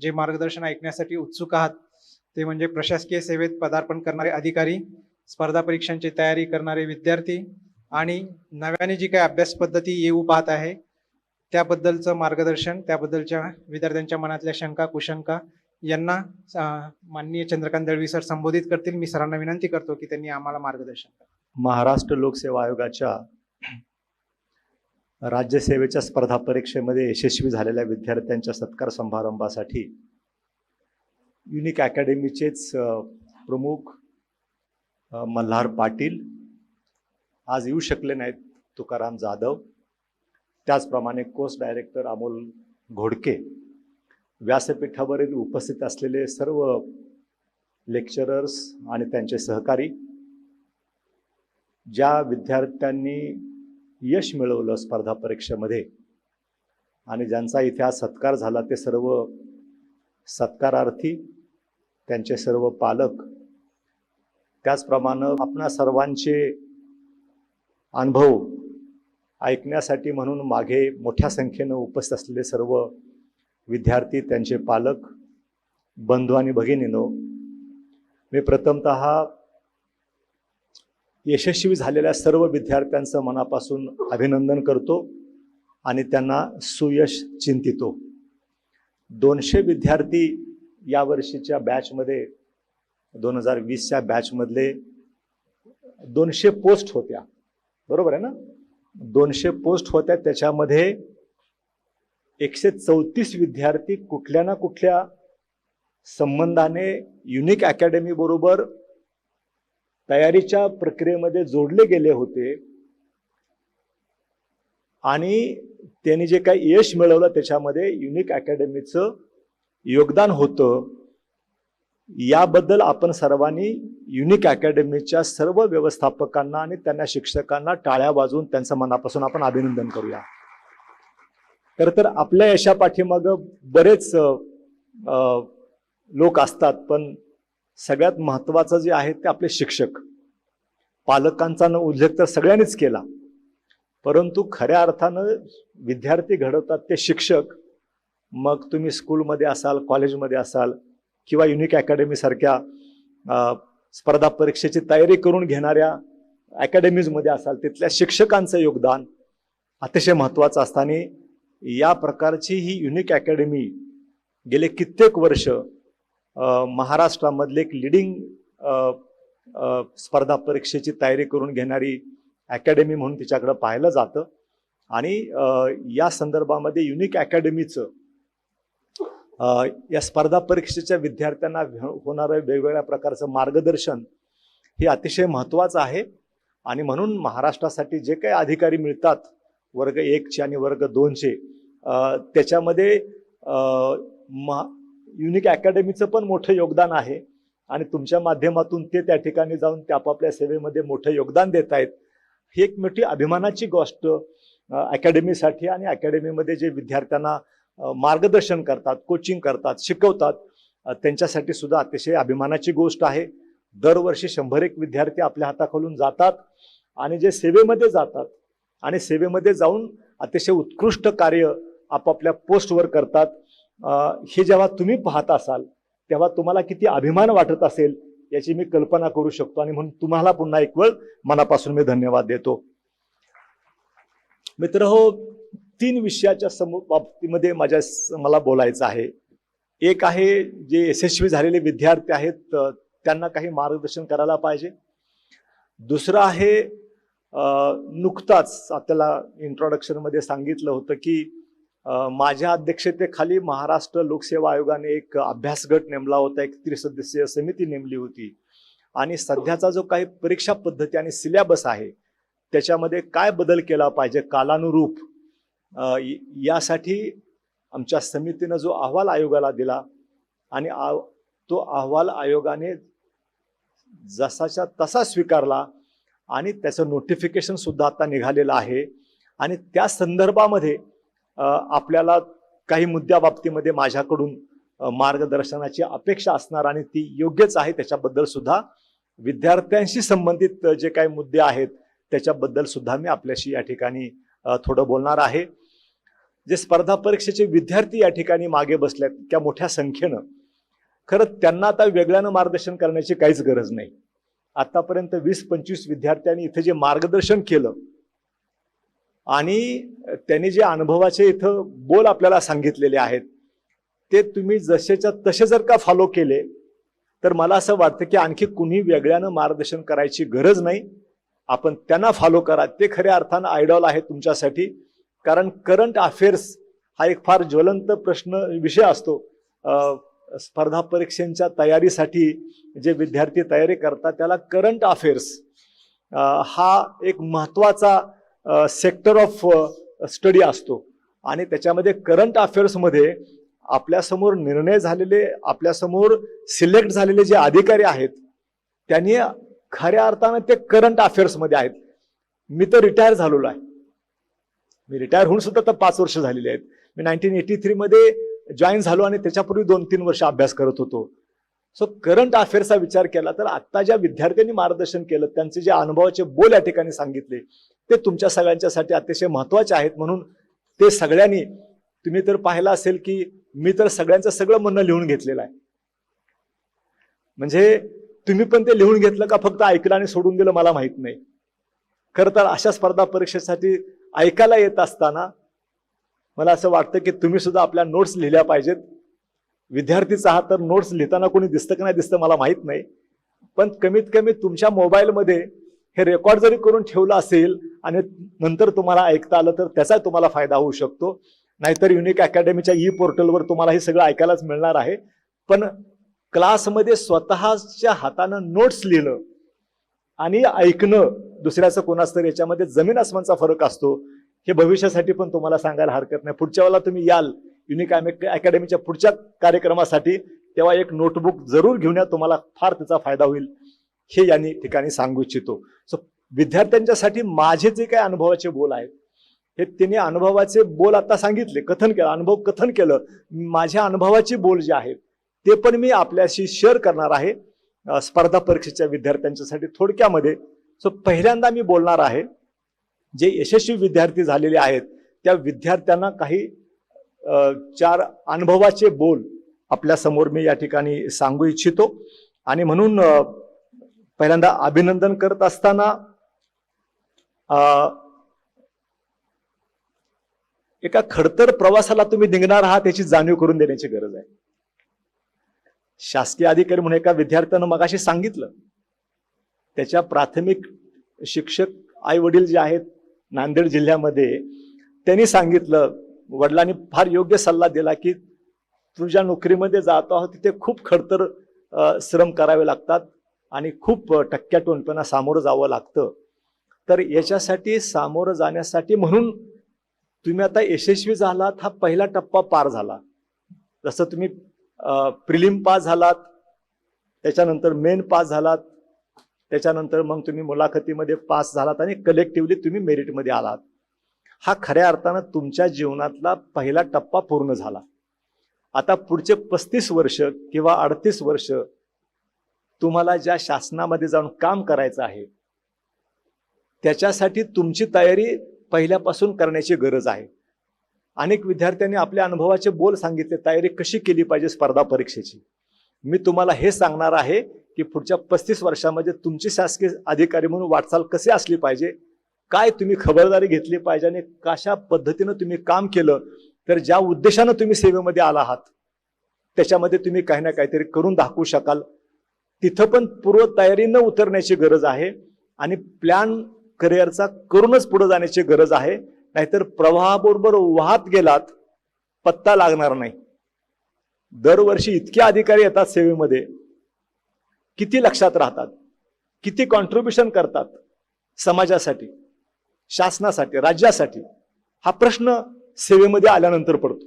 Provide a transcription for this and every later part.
जे मार्गदर्शन ऐकण्यासाठी उत्सुक आहात ते म्हणजे प्रशासकीय सेवेत पदार्पण करणारे अधिकारी, स्पर्धा परीक्षांची तयारी करणारे विद्यार्थी आणि नव्याने जी काही अभ्यास पद्धती येऊ पाहत आहे त्याबद्दलचं मार्गदर्शन, त्याबद्दलच्या विद्यार्थ्यांच्या मनातल्या शंका कुशंका यांना माननीय चंद्रकांत दळवी सर संबोधित करतील। मी सरांना विनंती करतो की त्यांनी आम्हाला मार्गदर्शन करावे। महाराष्ट्र लोकसेवा आयोगाच्या राज्यसेवेच्या स्पर्धा परीक्षेमध्ये यशस्वी झालेल्या विद्यार्थ्यांच्या सत्कार समारंभासाठी युनिक अकॅडमीचेच प्रमुख मल्हार पाटील आज येऊ शकले नाहीत, तुकाराम जाधव, त्याचप्रमाणे कोर्स डायरेक्टर अमोल घोडके, व्यासपीठावरील उपस्थित असलेले सर्व लेक्चरर्स आणि त्यांचे सहकारी, ज्या विद्यार्थ्यांनी यश मिळवलं स्पर्धा परीक्षेमध्ये आणि ज्यांचा इथे आज सत्कार झाला ते सर्व सत्कारार्थी, त्यांचे सर्व पालक, त्याचप्रमाणे आपणा सर्वांचे अनुभव ऐकण्यासाठी म्हणून मागे मोठ्या संख्येने उपस्थित असलेले सर्व विद्यार्थी, त्यांचे पालक, बंधू आणि भगिनींनो, मी प्रथमतः यशस्वी झालेल्या सर्व विद्यार्थ्यांचं मनापासून अभिनंदन करतो आणि त्यांना सुयश चिंतितो। 200 विद्यार्थी या वर्षीच्या बॅचमध्ये 2020च्या बॅचमधले 200 पोस्ट होत्या, बरोबर आहे ना? 200 पोस्ट होत्या, त्याच्यामध्ये 134 विद्यार्थी कुठल्या ना कुठल्या संबंधाने युनिक अकॅडमी बरोबर तयारीच्या प्रक्रियेमध्ये जोडले गेले होते आणि त्यांनी जे काही यश मिळवलं त्याच्यामध्ये युनिक अकॅडमीचं योगदान होतं। याबद्दल आपण सर्वांनी युनिक अकॅडमीच्या सर्व व्यवस्थापकांना आणि त्यांना शिक्षकांना टाळ्या वाजवून त्यांचं मनापासून आपण अभिनंदन करूया। तर आपल्या यशा पाठीमागं बरेच लोक असतात, पण सगळ्यात महत्त्वाचं जे आहे ते आपले शिक्षक। पालकांचा न उल्लेख तर सगळ्यांनीच केला, परंतु खऱ्या अर्थानं विद्यार्थी घडवतात ते शिक्षक। मग तुम्ही स्कूलमध्ये असाल, कॉलेजमध्ये असाल किंवा युनिक अकॅडमी सारख्या स्पर्धा परीक्षेची तयारी करून घेणाऱ्या अकॅडमीजमध्ये असाल, तिथल्या शिक्षकांचं योगदान अतिशय महत्त्वाचं असताना या प्रकारची ही युनिक अकॅडमी गेले कित्येक वर्ष महाराष्ट्रामधले एक लिडिंग स्पर्धा परीक्षेची तयारी करून घेणारी अकॅडमी म्हणून तिच्याकडे पाहिलं जातं आणि या संदर्भामध्ये युनिक अकॅडमीचं या स्पर्धा परीक्षेच्या विद्यार्थ्यांना होणारं वेगवेगळ्या प्रकारचं मार्गदर्शन हे अतिशय महत्त्वाचं आहे आणि म्हणून महाराष्ट्रासाठी जे काही अधिकारी मिळतात वर्ग 1चे आणि वर्ग 2चे, त्याच्यामध्ये युनिक अकॅडमीचं पण मोठं योगदान आहे आणि तुमच्या माध्यमातून ते त्या ठिकाणी जाऊन ते आपापल्या सेवेमध्ये मोठं योगदान देत आहेत। ही एक मोठी अभिमानाची गोष्ट अकॅडमीसाठी आणि अकॅडमीमध्ये जे विद्यार्थ्यांना मार्गदर्शन करतात, कोचिंग करतात, शिकवतात, त्यांच्यासाठी सुद्धा अतिशय अभिमानाची गोष्ट आहे। दरवर्षी 101 विद्यार्थी आपल्या हाताखालून जातात आणि जे सेवेमध्ये जातात आणि सेवेमध्ये जाऊन अतिशय उत्कृष्ट कार्य आपापल्या पोस्टवर करतात, हे जेव्हा तुम्ही पाहत असाल तेव्हा तुम्हाला किती अभिमान वाटत असेल याची मी कल्पना करू शकतो आणि म्हणून तुम्हाला पुन्हा एक वेळ मनापासून मी धन्यवाद देतो। मित्रहो, 3 विषयाच्या बाबतीमध्ये मला बोलायचं आहे। एक आहे जे यशस्वी झालेले विद्यार्थी आहेत त्यांना काही मार्गदर्शन करायला पाहिजे। दुसरं आहे नुकताच आपल्याला इंट्रोडक्शनमध्ये सांगितलं होतं की माझ्या अध्यक्षतेखाली महाराष्ट्र लोकसेवा आयोगाने एक अभ्यास गट नेमला होता, एक 30 सदस्यीय समिती नेमली होती आणि सध्याचा जो काही परीक्षा पद्धती आणि सिलेबस आहे त्याच्यामध्ये काय बदल केला पाहिजे कालानुरूप, यासाठी आमच्या समितीनं जो अहवाल आयोगाला दिला आणि तो अहवाल आयोगाने जसाच्या तसा स्वीकारला आणि त्याचं नोटिफिकेशन सुद्धा आता निघालेलं आहे आणि त्या संदर्भामध्ये आपल्याला काही मुद्द्याबाबतीमध्ये माझ्याकडून मार्गदर्शनाची अपेक्षा असणार आणि ती योग्यच आहे। त्याच्याबद्दल सुद्धा विद्यार्थ्यांशी संबंधित जे काही मुद्दे आहेत त्याच्याबद्दल सुद्धा मी आपल्याशी या ठिकाणी थोडं बोलणार आहे। जे स्पर्धा परीक्षेचे विद्यार्थी या ठिकाणी मागे बसल्यात त्या मोठ्या संख्येनं, खरं त्यांना आता वेगळ्यानं मार्गदर्शन करण्याची काहीच गरज नाही. आतापर्यंत 20-25 विद्यार्थ्यांनी इथे जे मार्गदर्शन केलं आणि त्यांनी जे अनुभवाचे इथं बोल आपल्याला सांगितलेले आहेत ते तुम्ही जसेच्या तसे जर का फॉलो केले तर मला असं वाटतं की आणखी कुणी वेगळ्यानं मार्गदर्शन करायची गरज नाही. आपण त्यांना फॉलो करा. ते खऱ्या अर्थानं आयडॉल आहे तुमच्यासाठी. कारण करंट अफेअर्स हा एक फार ज्वलंत विषय असतो. स्पर्धा परीक्षांच्या तयारीसाठी जे विद्यार्थी तयारी करतात त्याला करंट अफेअर्स हा एक महत्वाचा सेक्टर ऑफ स्टडी असतो. आणि त्याच्यामध्ये करंट अफेअर्समध्ये आपल्यासमोर निर्णय झालेले, आपल्यासमोर सिलेक्ट झालेले जे अधिकारी आहेत त्यांनी खऱ्या अर्थानं ते करंट अफेअर्समध्ये आहेत. मी तर रिटायर झालेलो आहे. मी रिटायर होऊन सुद्धा तर 5 वर्ष झालेली आहेत. मी 1983 मध्ये जॉईन झालो आणि त्याच्यापूर्वी 2-3 वर्ष अभ्यास करत होतो. सो करंट अफेअर्सचा विचार केला तर आता ज्या विद्यार्थ्यांनी मार्गदर्शन केलं त्यांचे जे अनुभवाचे बोल या ठिकाणी सांगितले ते तुमच्या सगळ्यांच्यासाठी अतिशय महत्वाचे आहेत. म्हणून ते सगळ्यांनी, तुम्ही तर पाहिलं असेल की मी तर सगळ्यांचं सगळं म्हणणं लिहून घेतलेलं आहे. म्हणजे तुम्ही पण ते लिहून घेतलं का फक्त ऐकलं आणि सोडून दिलं मला माहित नाही. खरं तर अशा स्पर्धा परीक्षेसाठी ऐकायला येत असताना मला असं वाटतं की तुम्ही सुद्धा आपल्या नोट्स लिहिल्या पाहिजेत. विद्यार्थीच आहात तर नोट्स लिहिताना कोणी दिसतं की नाही दिसतं मला माहित नाही, पण कमीत कमी तुमच्या मोबाईलमध्ये हे रेकॉर्ड जरी करून ठेवलं असेल आणि नंतर तुम्हाला ऐकता आलं तर त्याचा तुम्हाला फायदा होऊ शकतो. नाहीतर युनिक अकॅडमीच्या ई पोर्टलवर तुम्हाला हे सगळं ऐकायलाच मिळणार आहे. पण क्लासमध्ये स्वतःच्या हातानं नोट्स लिहिणं आणि ऐकणं दुसऱ्याचं कोणाच तर याच्यामध्ये जमीन आसमानचा फरक असतो. हे भविष्यासाठी पण तुम्हाला सांगायला हरकत नाही. पुढच्या वेळेला तुम्ही याल युनिक अकॅडमीच्या पुढच्या कार्यक्रमासाठी तेव्हा एक नोटबुक जरूर घेऊन या, तुम्हाला फार त्याचा फायदा होईल हे या ठिकाणी सांगू इच्छितो. सो विद्यार्थ्यांच्यासाठी माझे जे काही अनुभवाचे बोल आहेत हे त्यांनी अनुभवाचे बोल आता सांगितले, कथन केलं, अनुभव कथन केलं. माझ्या अनुभवाचे बोल जे आहेत ते पण मी आपल्याशी शेअर करणार आहे स्पर्धा परीक्षेच्या विद्यार्थ्यांच्यासाठी थोडक्यामध्ये. सो पहिल्यांदा मी बोलणार आहे जे यशस्वी विद्यार्थी झालेले आहेत त्या विद्यार्थ्यांना काही 4 अनुभवाचे बोल आपल्या समोर मी या ठिकाणी सांगू इच्छितो. आणि म्हणून पहिल्यांदा अभिनंदन करत असताना एका खडतर प्रवासाला तुम्ही निघणार आहात याची जाणीव करून देण्याची गरज आहे. शासकीय अधिकारी म्हणून एका विद्यार्थ्यानं मगाशी सांगितलं, त्याच्या प्राथमिक शिक्षक आई वडील जे आहेत नांदेड जिल्ह्यामध्ये त्यांनी सांगितलं, वडिलांनी फार योग्य सल्ला दिला की तुझ्या नोकरीमध्ये जातो आहोत तिथे खूप खडतर श्रम करावे लागतात आणि खूप टक्क्याटोनपणा सामोरं जावं लागतं. तर याच्यासाठी सामोरं जाण्यासाठी म्हणून तुम्ही आता यशस्वी झालात, हा पहिला टप्पा पार झाला. जसं तुम्ही प्रिलिम पास झालात, त्याच्यानंतर मेन पास झालात, त्याच्यानंतर मग तुम्ही मुलाखतीमध्ये पास झालात आणि कलेक्टिव्हली तुम्ही मेरिटमध्ये आलात. हा खऱ्या अर्थानं तुमच्या जीवनातला पहिला टप्पा पूर्ण झाला. आता पुढचे 35 वर्ष किंवा 38 वर्ष तुम्हाला ज्या शासनामध्ये जाऊन काम करायचं आहे त्याच्यासाठी तुमची तयारी पहिल्यापासून करण्याची गरज आहे. अनेक विद्यार्थ्यांनी आपल्या अनुभवाचे बोल सांगितले, तयारी कशी केली पाहिजे स्पर्धा परीक्षेची. मी तुम्हाला हे सांगणार आहे की पुढच्या 35 वर्षामध्ये तुमची शासकीय अधिकारी म्हणून वाटचाल कशी असली पाहिजे, काय तुम्ही खबरदारी घेतली पाहिजे आणि कशा पद्धतीनं तुम्ही काम केलं तर ज्या उद्देशानं तुम्ही सेवेमध्ये आला आहात त्याच्यामध्ये तुम्ही काही ना काहीतरी करून दाखवू शकाल. तिथं पण पूर्व तयारी न उतरण्याची गरज आहे आणि प्लॅन करिअरचा करूनच पुढे जाण्याची गरज आहे. नाहीतर प्रवाहाबरोबर वाहत गेलात पत्ता लागणार नाही. दरवर्षी इतके अधिकारी येतात सेवेमध्ये, किती लक्षात राहतात, किती कॉन्ट्रीब्युशन करतात समाजासाठी, शासनासाठी, राज्यासाठी, हा प्रश्न सेवेमध्ये आल्यानंतर पडतो.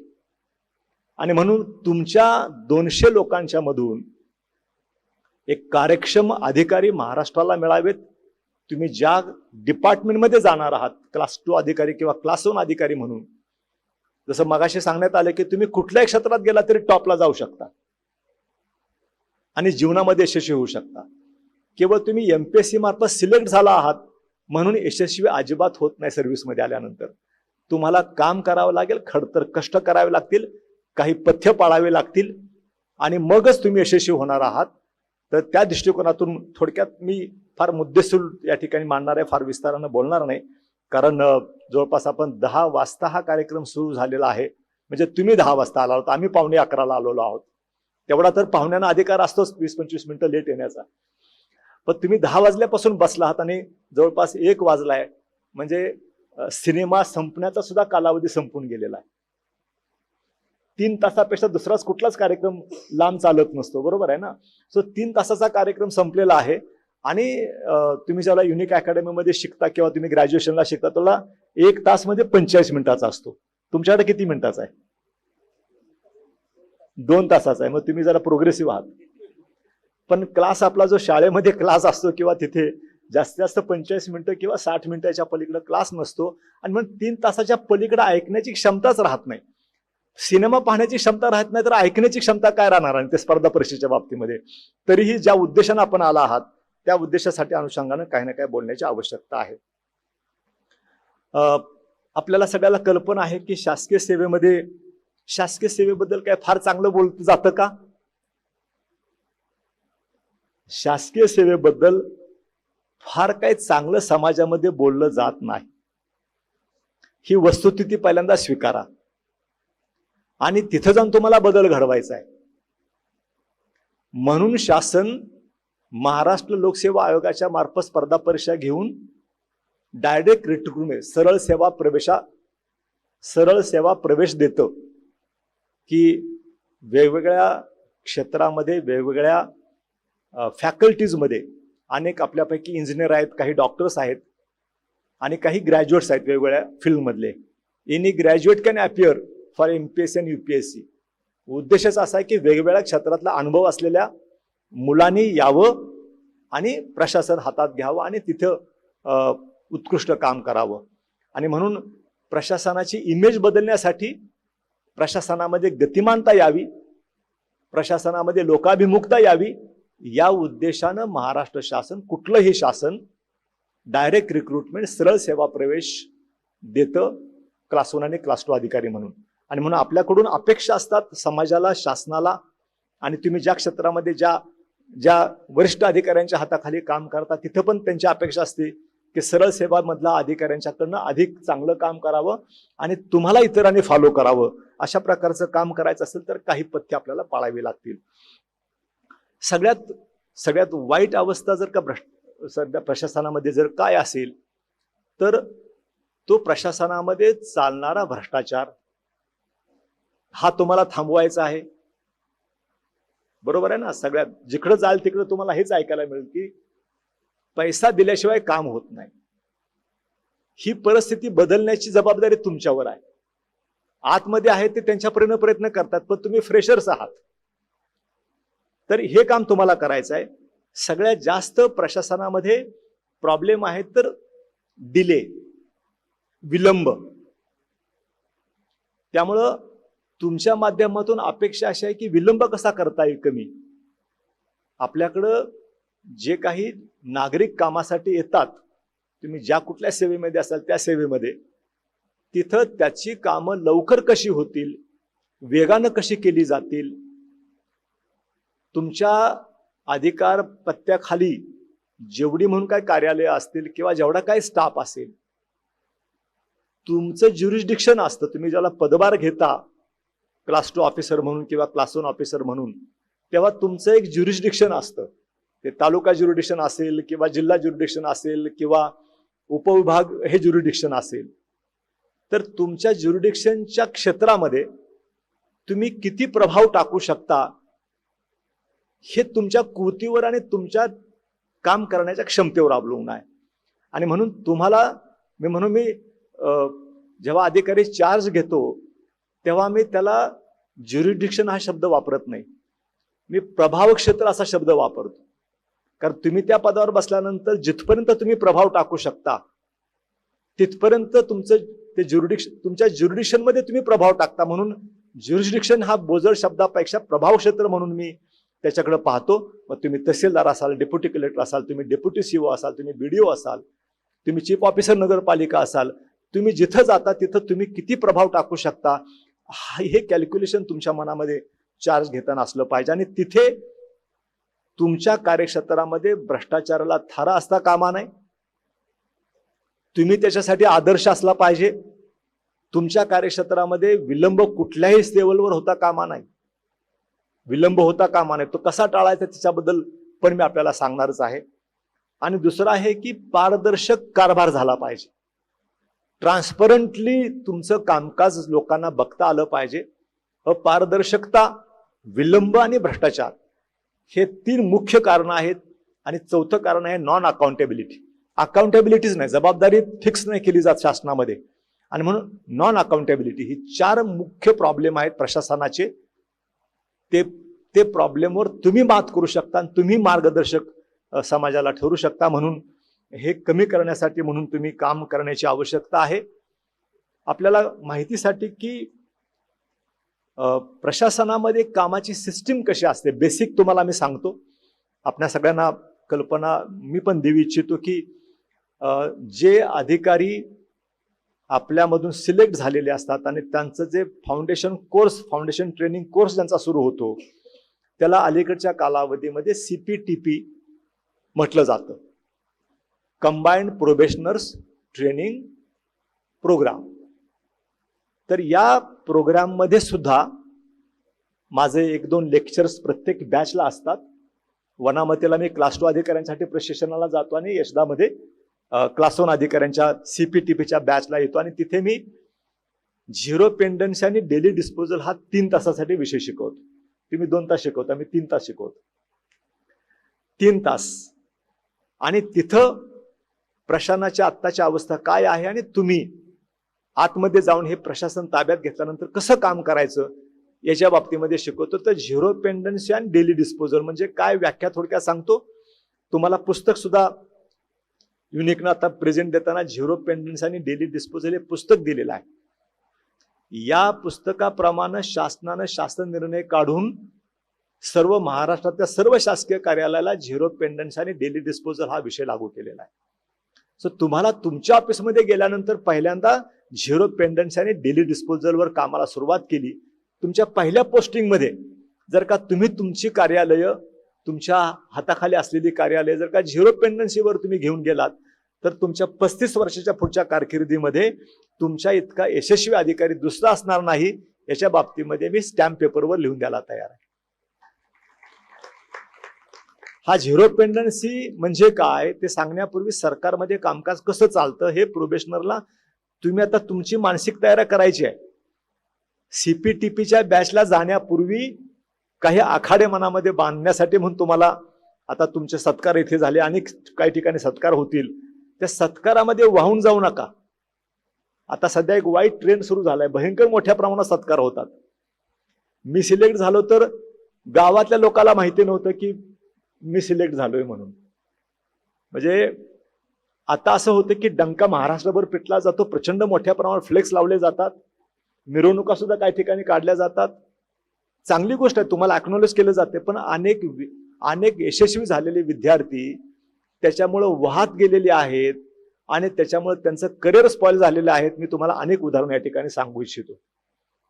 आणि म्हणून तुमच्या 200 लोकांच्या मधून एक कार्यक्षम अधिकारी महाराष्ट्राला मिळावेत. तुम्ही ज्या डिपार्टमेंटमध्ये जाणार आहात, क्लास 2 अधिकारी किंवा क्लास 1 अधिकारी म्हणून, जसं मगाशी सांगण्यात आलं की तुम्ही कुठल्याही क्षेत्रात गेला तरी टॉपला जाऊ शकता आणि जीवनामध्ये यशस्वी होऊ शकता. केवळ तुम्ही MPSC मार्फत सिलेक्ट झाला आहात म्हणून यशस्वी अजिबात होत नाही सर्व्हिसमध्ये आल्यानंतर. तुम्हाला काम करावं लागेल, खडतर कष्ट करावे लागतील, काही पथ्य पाळावे लागतील आणि मगच तुम्ही यशस्वी होणार आहात. तर त्या दृष्टिकोनातून थोडक्यात मी फार मुद्देसूद या ठिकाणी मांडणार आहे, फार विस्तारानं बोलणार नाही. कारण जवळपास आपण 10 वाजता हा कार्यक्रम सुरू झालेला आहे. म्हणजे तुम्ही 10 वाजता आला आहोत, आम्ही 11:45 आलेलो आहोत. तेवढा तर पाहुण्यांना अधिकार असतोच 20-25 मिनिटं लेट येण्याचा. पण तुम्ही 10 वाजल्यापासून बसला आहात आणि जवळपास 1 वाजलाय, म्हणजे सिनेमा संपण्याचा सुद्धा कालावधी संपून गेलेला आहे. 3 तासापेक्षा दुसराच कुठलाच कार्यक्रम लांब चालत नसतो, बरोबर आहे ना. सो 3 तासाचा कार्यक्रम संपलेला आहे आणि तुम्ही ज्याला युनिक अकॅडमीमध्ये शिकता किंवा तुम्ही ग्रॅज्युएशनला शिकता त्याला 1 तास मध्ये 45 मिनिटाचा असतो. तुमच्याकडे किती मिनिटाचा आहे? 2 तासाचा आहे. मग तुम्ही जरा प्रोग्रेसिव्ह आहात. पण क्लास आपला जो शाळेमध्ये क्लास असतो किंवा तिथे जास्तीत जास्त 45 मिनिटं किंवा 60 मिनिटाच्या पलीकडे क्लास नसतो आणि मग 3 तासाच्या पलीकडे ऐकण्याची क्षमताच राहत नाही. सिनेमा पाहण्याची क्षमता राहत नाही तर ऐकण्याची क्षमता काय राहणार आहे ते स्पर्धा परीक्षेच्या बाबतीमध्ये. तरीही ज्या उद्देशाने आपण आला आहात त्या उद्देशासाठी अनुषंगाने काही ना काही बोलण्याची आवश्यकता आहे. आपल्याला सगळ्याला कल्पना आहे की शासकीय सेवेबद्दल काय फार चांगलं बोललं जातं का? शासकीय सेवेबद्दल फार काही चांगलं समाजामध्ये बोललं जात नाही. ही वस्तुस्थिती पहिल्यांदा स्वीकारा आणि तिथं जाऊन तुम्हाला बदल घडवायचा आहे. म्हणून शासन महाराष्ट्र लोकसेवा आयोगाच्या मार्फत स्पर्धा परीक्षा घेऊन डायरेक्ट रिक्रुटमेंट सरळ सेवा प्रवेश देतं की वेगवेगळ्या क्षेत्रामध्ये वेगवेगळ्या फॅकल्टीजमध्ये अनेक आपल्यापैकी इंजिनियर आहेत, काही डॉक्टर्स आहेत आणि काही ग्रॅज्युएट्स आहेत वेगवेगळ्या फील्डमधले. Any graduate can appear for MPSC आणि UPSC. उद्देशच असा आहे की वेगवेगळ्या क्षेत्रातला अनुभव असलेल्या मुलांनी यावं आणि प्रशासन हातात घ्यावं आणि तिथं उत्कृष्ट काम करावं. आणि म्हणून प्रशासनाची इमेज बदलण्यासाठी प्रशासनामध्ये गतिमानता यावी, प्रशासनामध्ये लोकाभिमुखता यावी, या उद्देशानं महाराष्ट्र शासन, कुठलंही शासन डायरेक्ट रिक्रुटमेंट सरळ सेवा प्रवेश देतं क्लास 1 आणि क्लास 2 अधिकारी म्हणून. आणि म्हणून आपल्याकडून अपेक्षा असतात समाजाला, शासनाला, आणि तुम्ही ज्या क्षेत्रामध्ये ज्या वरिष्ठ अधिकाऱ्यांच्या हाताखाली काम करता तिथं पण त्यांची अपेक्षा असते की सरळ सेवा मधला अधिकाऱ्यांच्याकडनं अधिक चांगलं काम करावं आणि तुम्हाला इतरांनी फॉलो करावं. अशा प्रकारचं काम करायचं असेल तर काही पथ्य आपल्याला पाळावी लागतील. सगळ्यात वाईट अवस्था जर का सध्या प्रशासनामध्ये जर काय असेल तर तो प्रशासनामध्ये चालणारा भ्रष्टाचार हा तुम्हाला थांबवायचा आहे. बरोबर आहे ना. सगळ्यात जिकडं जाल तिकडं तुम्हाला हेच ऐकायला मिळेल की पैसा दिल्याशिवाय काम होत नाही. ही परिस्थिती बदलण्याची जबाबदारी तुमच्यावर आहे. आतमध्ये आहे ते त्यांच्यापर्यंत प्रयत्न करतात पण तुम्ही फ्रेशर्स आहात, तर हे काम तुम्हाला करायचं आहे. सगळ्यात जास्त प्रशासनामध्ये प्रॉब्लेम आहे तर डिले, विलंब. त्यामुळं तुमच्या माध्यमातून अपेक्षा अशी आहे की विलंब कसा करता येईल कमी. आपल्याकडं जे काही नागरिक कामासाठी येतात, तुम्ही ज्या कुठल्या सेवेमध्ये असाल त्या सेवेमध्ये, तिथं त्याची कामं लवकर कशी होतील, वेगानं कशी केली जातील, तुमच्या अधिकार पत्त्याखाली जेवढी म्हणून काय कार्यालय असतील किंवा जेवढा काय स्टाफ असेल, तुमचं ज्युरिस्डिक्शन असतं. तुम्ही ज्याला पदभार घेता क्लास 2 ऑफिसर म्हणून किंवा क्लास 1 ऑफिसर म्हणून, तेव्हा तुमचं एक ज्युरिस्डिक्शन असतं. ते तालुका ज्युरिडिक्शन असेल किंवा जिल्हा ज्युरिडिक्शन असेल किंवा उपविभाग हे ज्युरिडिक्शन असेल. तर तुमच्या ज्युरिडिक्शनच्या क्षेत्रामध्ये तुम्ही किती प्रभाव टाकू शकता हे तुमच्या कृतीवर आणि तुमच्या काम करण्याच्या क्षमतेवर अवलंबून आहे. आणि म्हणून मी जेव्हा अधिकारी चार्ज घेतो तेव्हा मी त्याला ज्युरिडिक्शन हा शब्द वापरत नाही, मी प्रभाव क्षेत्र असा शब्द वापरतो. कारण तुम्ही त्या पदावर बसल्यानंतर जिथपर्यंत तुम्ही प्रभाव टाकू शकता तिथपर्यंत तुमचं ते तुमच्या ज्युरिडिक्शन मध्ये तुम्ही प्रभाव टाकता. म्हणून ज्युरिडिक्शन हा बोजड शब्दापेक्षा प्रभाव क्षेत्र म्हणून मी त्याच्याकडे पाहतो. मग तुम्ही तहसीलदार असाल, डेप्युटी कलेक्टर असाल, तुम्ही डेप्युटी CO असाल, तुम्ही BDO असाल, तुम्ही चीफ ऑफिसर नगरपालिका असाल, तुम्ही जिथं जाता तिथं तुम्ही किती प्रभाव टाकू शकता, हे कॅल्क्युलेशन तुमच्या मनामध्ये चार्ज घेताना असलं पाहिजे. आणि तिथे तुमच्या कार्यक्षेत्रामध्ये भ्रष्टाचाराला थारा असता कामा नये. तुम्ही त्याच्यासाठी आदर्श असला पाहिजे. तुमच्या कार्यक्षेत्रामध्ये विलंब कुठल्याही लेवलवर होता कामा नाही. विलंब होता कामा नये. तो कसा टाळायचा त्याच्याबद्दल पण मी आपल्याला सांगणारच आहे. आणि दुसरं आहे की पारदर्शक कारभार झाला पाहिजे. ट्रान्सपरंटली तुमचं कामकाज लोकांना बघता आलं पाहिजे. अपारदर्शकता, विलंब आणि भ्रष्टाचार हे 3 मुख्य कारण आहेत. आणि चौथं कारण आहे नॉन अकाउंटेबिलिटी. अकाउंटेबिलिटीच नाही, जबाबदारी फिक्स नाही केली जात शासनामध्ये. आणि म्हणून नॉन अकाउंटेबिलिटी ही 4 मुख्य प्रॉब्लेम आहेत प्रशासनाचे. ते प्रॉब्लेमवर तुम्ही मात करू शकता आणि तुम्ही मार्गदर्शक समाजाला ठरू शकता. म्हणून हे कमी करण्यासाठी म्हणून तुम्ही काम करण्याची आवश्यकता आहे. आपल्याला माहितीसाठी की प्रशासनामध्ये कामाची सिस्टीम कशी असते बेसिक तुम्हाला मी सांगतो. आपल्या सगळ्यांना कल्पना मी पण देऊ इच्छितो की जे अधिकारी आपल्यामधून सिलेक्ट झालेले असतात आणि त्यांचं जे फाउंडेशन ट्रेनिंग कोर्स ज्यांचा सुरू होतो त्याला अलीकडच्या कालावधीमध्ये CPTP म्हटलं जातं, कंबाइंड प्रोबेशनर्स ट्रेनिंग प्रोग्राम. तर या प्रोग्राममध्ये सुद्धा माझे 1-2 लेक्चर्स प्रत्येक बॅचला असतात. वनामतीला मी क्लास 2 अधिकाऱ्यांसाठी प्रशिक्षणाला जातो आणि यशदामध्ये क्लास 1 अधिकाऱ्यांच्या CPTPच्या बॅचला येतो. आणि तिथे मी झिरो पेंडन्सी आणि डेली डिस्पोजल हा 3 तासासाठी विषय शिकवतो. तुम्ही 2 तास शिकवता, मी 3 तास शिकवतो. 3 तास. आणि तिथं प्रशासनाच्या आत्ताची अवस्था काय आहे आणि तुम्ही आतमध्ये जाऊन हे प्रशासन ताब्यात घेतल्यानंतर कसं काम करायचं याच्या बाबतीमध्ये शिकवतो. तर झिरो पेंडन्सी आणि डेली डिस्पोजल म्हणजे काय व्याख्या थोडक्यात सांगतो. तुम्हाला पुस्तक सुद्धा युनिकनं आता प्रेझेंट देताना झिरो पेंडन्सी आणि डेली डिस्पोजल हे पुस्तक दिलेलं आहे. या पुस्तकाप्रमाणे शासनानं शासन निर्णय काढून सर्व महाराष्ट्रातल्या सर्व शासकीय कार्यालयाला झिरो पेंडन्सी आणि डेली डिस्पोजल हा विषय लागू केलेला आहे. सो तुम्हाला तुमच्या ऑफिसमध्ये गेल्यानंतर पहिल्यांदा झिरो पेंडन्सी आणि डेली डिस्पोजलवर कामाला सुरुवात केली. तुमच्या पहिल्या पोस्टिंगमध्ये जर का तुम्ही तुमची कार्यालय, तुमच्या हाताखाली असलेली कार्यालय जर का झिरो पेंडन्सीवर तुम्ही घेऊन गेलात तर तुमच्या 35 वर्षाच्या पुढच्या कारकिर्दीमध्ये तुमच्या इतका यशस्वी अधिकारी दुसरा असणार नाही. याच्या बाबतीमध्ये मी स्टॅम्प पेपरवर लिहून द्यायला तयार आहे. हा झिरो पेंडन्सी म्हणजे काय ते सांगण्यापूर्वी सरकारमध्ये कामकाज कसं चालतं हे प्रोबेशनरला तुम्ही आता तुमची मानसिक तयारी करायची आहे. CPTPच्या बॅचला जाण्यापूर्वी काही आखाडे मनामध्ये बांधण्यासाठी म्हणून तुम्हाला आता तुमचे सत्कार इथे झाले आणि काही ठिकाणी सत्कार होतील. त्या सत्कारामध्ये वाहून जाऊ नका. आता सध्या एक वाईट ट्रेंड सुरू झालाय, भयंकर मोठ्या प्रमाणात सत्कार होतात. मी सिलेक्ट झालो तर गावातल्या लोकांना माहिती नव्हतं की मी सिलेक्ट झालोय म्हणून. म्हणजे आता असं होतं की डंका महाराष्ट्रभर पिटला जातो, प्रचंड मोठ्या प्रमाणात फ्लेक्स लावले जातात, मिरवणुका सुद्धा काही ठिकाणी काढल्या जातात. चांगली गोष्ट आहे, तुम्हाला अॅक्नॉलेज केलं जाते. पण अनेक यशस्वी झालेले विद्यार्थी त्याच्यामुळे वाहत गेलेले आहेत आणि त्याच्यामुळे त्यांचं करिअर स्पॉइल झालेलं आहेत. मी तुम्हाला अनेक उदाहरणं या ठिकाणी सांगू इच्छितो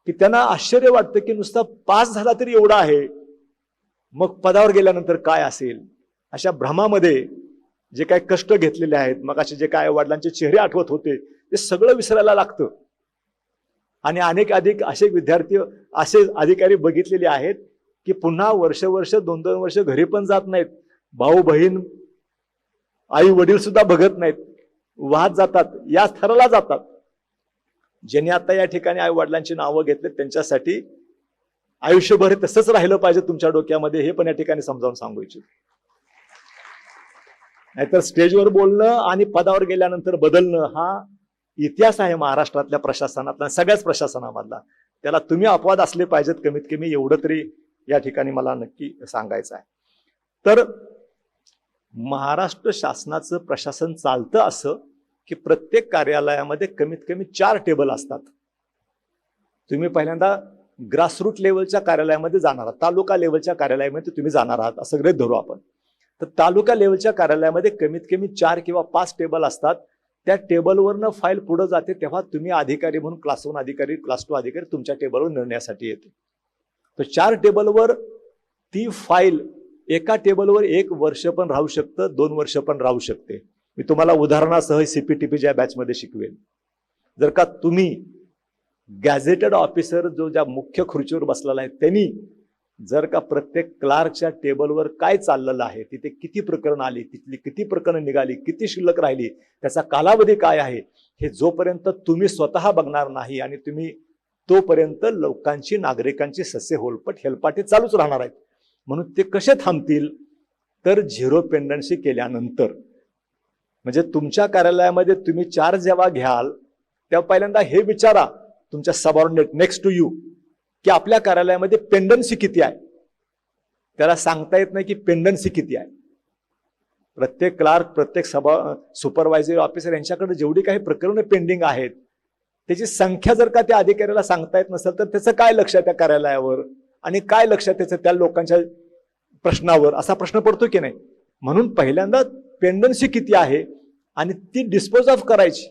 की त्यांना आश्चर्य वाटतं की नुसता पास झाला तरी एवढा आहे, मग पदावर गेल्यानंतर काय असेल. अशा भ्रमामध्ये जे काही कष्ट घेतलेले आहेत, मग असे जे काय वडिलांचे चेहरे आठवत होते ते सगळं विसरायला लागतं. आणि अनेक असे विद्यार्थी, असे अधिकारी बघितलेले आहेत की पुन्हा वर्ष 2-2 वर्ष घरी पण जात नाहीत. भाऊ बहीण आई वडील सुद्धा बघत नाहीत, वाहत जातात, या थराला जातात. ज्यांनी आता या ठिकाणी आई वडिलांची नावं घेतले त्यांच्यासाठी आयुष्यभर तसंच राहिलं पाहिजे तुमच्या डोक्यामध्ये, हे पण या ठिकाणी समजावून सांगू इच्छितो. नाहीतर स्टेजवर बोलणं आणि पदावर गेल्यानंतर बदलणं हा इतिहास आहे महाराष्ट्रातल्या प्रशासनातला, सगळ्याच प्रशासनामधला. त्याला तुम्ही अपवाद असले पाहिजेत, कमीत कमी एवढं तरी या ठिकाणी मला नक्की सांगायचं आहे. तर महाराष्ट्र शासनाचं प्रशासन चालतं असं की प्रत्येक कार्यालयामध्ये कमीत कमी 4 टेबल असतात. तुम्ही पहिल्यांदा ग्रासरूट लेवलच्या कार्यालयामध्ये जाणार आहात, तालुका लेवलच्या कार्यालयामध्ये तुम्ही जाणार आहात असं गृहीत धरू आपण. तर तालुका लेवलच्या कार्यालयामध्ये कमीत कमी 4 किंवा 5 टेबल असतात. त्या टेबलवरनं फाईल पुढे जाते, तेव्हा तुम्ही अधिकारी म्हणून क्लास 1 अधिकारी, क्लास 2 अधिकारी तुमच्या टेबलवर निर्णयासाठी येते. तर 4 टेबलवर ती फाईल एका टेबलवर 1 वर्ष पण राहू शकतं, 2 वर्ष पण राहू शकते. मी तुम्हाला उदाहरणासह CPTPच्या बॅचमध्ये शिकवेन. जर का तुम्ही गॅझेटेड ऑफिसर जो ज्या मुख्य खुर्चीवर बसलेला आहे त्यांनी जर का प्रत्येक क्लार्कच्या टेबलवर काय चाललेलं आहे, तिथे किती प्रकरण आली, तिथली किती प्रकरण निघाली, किती शिल्लक राहिली, त्याचा कालावधी काय आहे, हे जोपर्यंत तुम्ही स्वतः बघणार नाही आणि तुम्ही तोपर्यंत लोकांची, नागरिकांची सस्य होलपट हेलपाटे चालूच राहणार आहेत. म्हणून ते कसे थांबतील, तर झिरो पेंडन्सी केल्यानंतर. म्हणजे तुमच्या कार्यालयामध्ये तुम्ही चार्ज जेव्हा घ्याल तेव्हा पहिल्यांदा हे विचारा तुमच्या सबऑर्डिनेट नेक्स्ट टू यू की आपल्या कार्यालयामध्ये पेंडन्सी किती आहे. त्याला सांगता येत नाही की पेंडन्सी किती आहे. प्रत्येक क्लार्क, प्रत्येक सुपरवायझरी ऑफिसर यांच्याकडे जेवढी काही प्रकरणं पेंडिंग आहेत त्याची संख्या जर का त्या अधिकाऱ्याला सांगता येत नसेल तर त्याचं काय लक्ष आहे त्या कार्यालयावर आणि काय लक्ष आहे त्याचं त्या लोकांच्या प्रश्नावर, असा प्रश्न पडतो की नाही. म्हणून पहिल्यांदा पेंडन्सी किती आहे आणि ती डिस्पोज ऑफ करायची.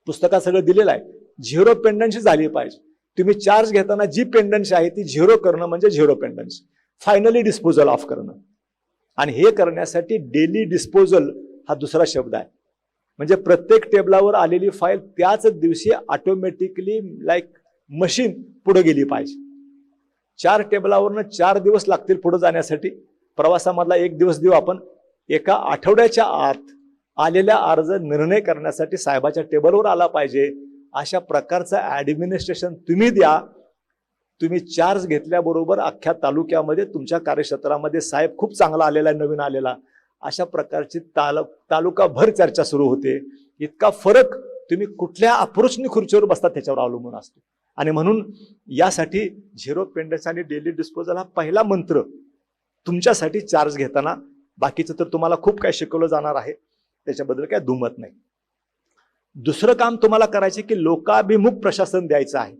पुस्तकात सगळं दिलेलं आहे. झिरो पेंडन्सी झाली पाहिजे. तुम्ही चार्ज घेताना जी पेंडन्सी आहे ती झिरो करणं म्हणजे zero pendency, finally disposal of करणं. आणि हे करण्यासाठी डेली डिस्पोजल हा दुसरा शब्द आहे. म्हणजे प्रत्येक टेबलावर आलेली फाईल त्याच दिवशी ऑटोमॅटिकली लाईक मशीन पुढे गेली पाहिजे. 4 टेबलावरनं 4 दिवस लागतील पुढे जाण्यासाठी. प्रवासामधला 1 दिवस देऊ आपण. एका आठवड्याच्या आत आलेल्या अर्ज निर्णय करण्यासाठी साहेबाच्या टेबलवर आला पाहिजे. अशा प्रकारचं ऍडमिनिस्ट्रेशन तुम्ही द्या. तुम्ही चार्ज घेतल्याबरोबर अख्ख्या तालुक्यामध्ये तुमच्या कार्यक्षेत्रामध्ये साहेब खूप चांगला आलेला आहे, नवीन आलेला, अशा प्रकारची तालुकाभर चर्चा सुरू होते. इतका फरक तुम्ही कुठल्या अप्रोचनी खुर्चीवर बसतात त्याच्यावर अवलंबून असतो. आणि म्हणून यासाठी झिरो पेंडन्सी आणि डेली डिस्पोजल हा पहिला मंत्र तुमच्यासाठी चार्ज घेताना. बाकीचं तर तुम्हाला खूप काय शिकवलं जाणार आहे, त्याच्याबद्दल काय दुमत नाही. दुसरं काम तुम्हाला करायचे की लोकाभिमुख प्रशासन द्यायचं आहे.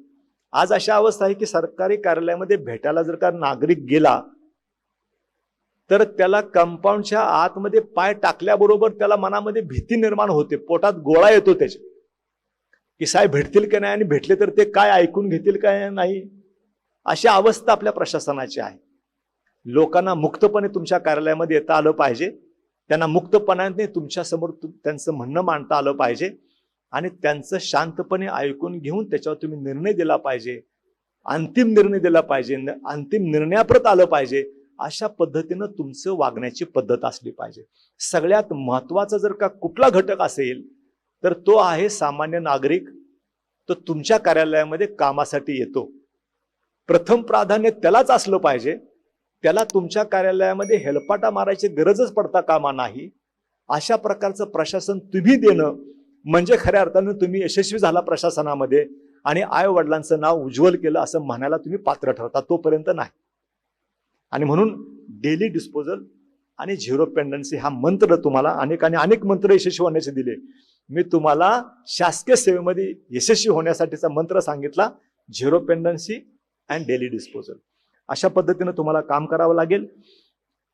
आज अशा अवस्था आहे की सरकारी कार्यालयामध्ये भेटायला जर का नागरिक गेला तर त्याला कंपाऊंडच्या आतमध्ये पाय टाकल्याबरोबर त्याला मनामध्ये भीती निर्माण होते, पोटात गोळा येतो त्याच्या की साहेब भेटतील की नाही आणि भेटले तर ते काय ऐकून घेतील काय नाही. अशी अवस्था आपल्या प्रशासनाची आहे. लोकांना मुक्तपणे तुमच्या कार्यालयामध्ये येता आलं पाहिजे. त्यांना मुक्तपणाने तुमच्या समोर त्यांचं म्हणणं मांडता आलं पाहिजे आणि त्यांचं शांतपणे ऐकून घेऊन त्याच्यावर तुम्ही निर्णय दिला पाहिजे, अंतिम निर्णय दिला पाहिजे, अंतिम निर्णयाप्रत आलं पाहिजे. अशा पद्धतीनं तुमचं वागण्याची पद्धत असली पाहिजे. सगळ्यात महत्वाचा जर का कुठला घटक असेल तर तो आहे सामान्य नागरिक. तो तुमच्या कार्यालयामध्ये कामासाठी येतो. प्रथम प्राधान्य त्यालाच असलं पाहिजे. त्याला तुमच्या कार्यालयामध्ये हेलपाटा मारायची गरजच पडता कामा नाही. अशा प्रकारचं प्रशासन तुम्ही देणं म्हणजे खऱ्या अर्थानं तुम्ही यशस्वी झाला प्रशासनामध्ये आणि आई वडिलांचं नाव उज्ज्वल केलं असं म्हणायला तुम्ही पात्र ठरता. तोपर्यंत नाही. आणि म्हणून डेली डिस्पोजल आणि झिरो पेंडन्सी हा मंत्र तुम्हाला अनेक मंत्र यशस्वी होण्याचे दिले. मी तुम्हाला शासकीय सेवेमध्ये यशस्वी होण्यासाठीचा मंत्र सांगितला, zero pendency and daily disposal. अशा पद्धतीनं तुम्हाला काम करावं लागेल.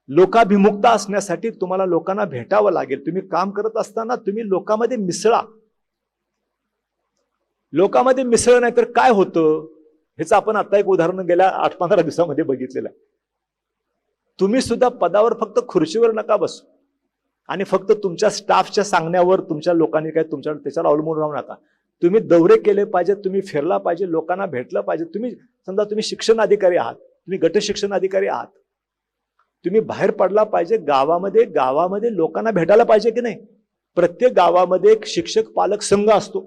लोकाभिमुखता असण्यासाठी तुम्हाला लोकांना भेटावं लागेल. तुम्ही काम करत असताना तुम्ही लोकांमध्ये मिसळा. लोकांमध्ये मिसळ नाही तर काय होतं ह्याचं आपण आता एक उदाहरण गेल्या 8-15 दिवसामध्ये बघितलेलं आहे. तुम्ही सुद्धा पदावर फक्त खुर्चीवर नका बसू आणि फक्त तुमच्या स्टाफच्या सांगण्यावर तुमच्या लोकांनी काय तुमच्यावर त्याच्यावर अवलंबून राहू नका. तुम्ही दौरे केले पाहिजे, तुम्ही फिरला पाहिजे, लोकांना भेटलं पाहिजे. तुम्ही समजा तुम्ही शिक्षण अधिकारी आहात, तुम्ही गट शिक्षण अधिकारी आहात, तुम्ही बाहेर पडला पाहिजे. गावामध्ये लोकांना भेटायला पाहिजे की नाही. प्रत्येक गावामध्ये एक शिक्षक पालक संघ असतो.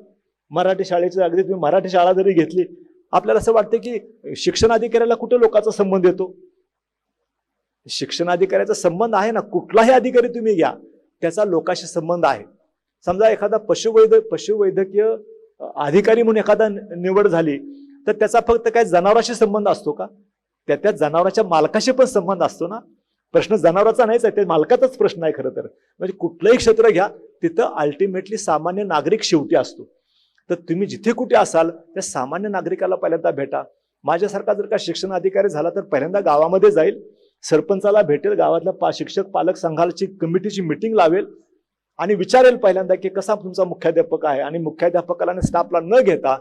मराठी शाळेची अगदी तुम्ही मराठी शाळा जरी घेतली, आपल्याला असं वाटतं की शिक्षण अधिकाऱ्याला कुठे लोकांचा संबंध येतो. शिक्षण अधिकाऱ्याचा संबंध आहे ना, कुठलाही अधिकारी तुम्ही घ्या त्याचा लोकांशी संबंध आहे. समजा एखादा पशुवैद्यकीय अधिकारी म्हणून एखादा निवड झाली तर त्याचा फक्त काय जनावरांशी संबंध असतो का? त्या जनावरांच्या मालकाशी पण संबंध असतो ना. प्रश्न जनावरांचा नाहीच आहे, ते मालकाचाच प्रश्न आहे खरं तर. म्हणजे कुठलंही क्षेत्र घ्या तिथं अल्टिमेटली सामान्य नागरिक शेवटी असतो. तर तुम्ही जिथे कुठे असाल त्या सामान्य नागरिकाला पहिल्यांदा भेटा. माझ्यासारखा जर का शिक्षण अधिकारी झाला तर पहिल्यांदा गावामध्ये जाईल, सरपंचाला भेटेल, गावातल्या शिक्षक पालक संघाची कमिटीची मिटिंग लावेल आणि विचारेल पहिल्यांदा की कसा तुमचा मुख्याध्यापक आहे, आणि मुख्याध्यापकाला आणि स्टाफला न घेता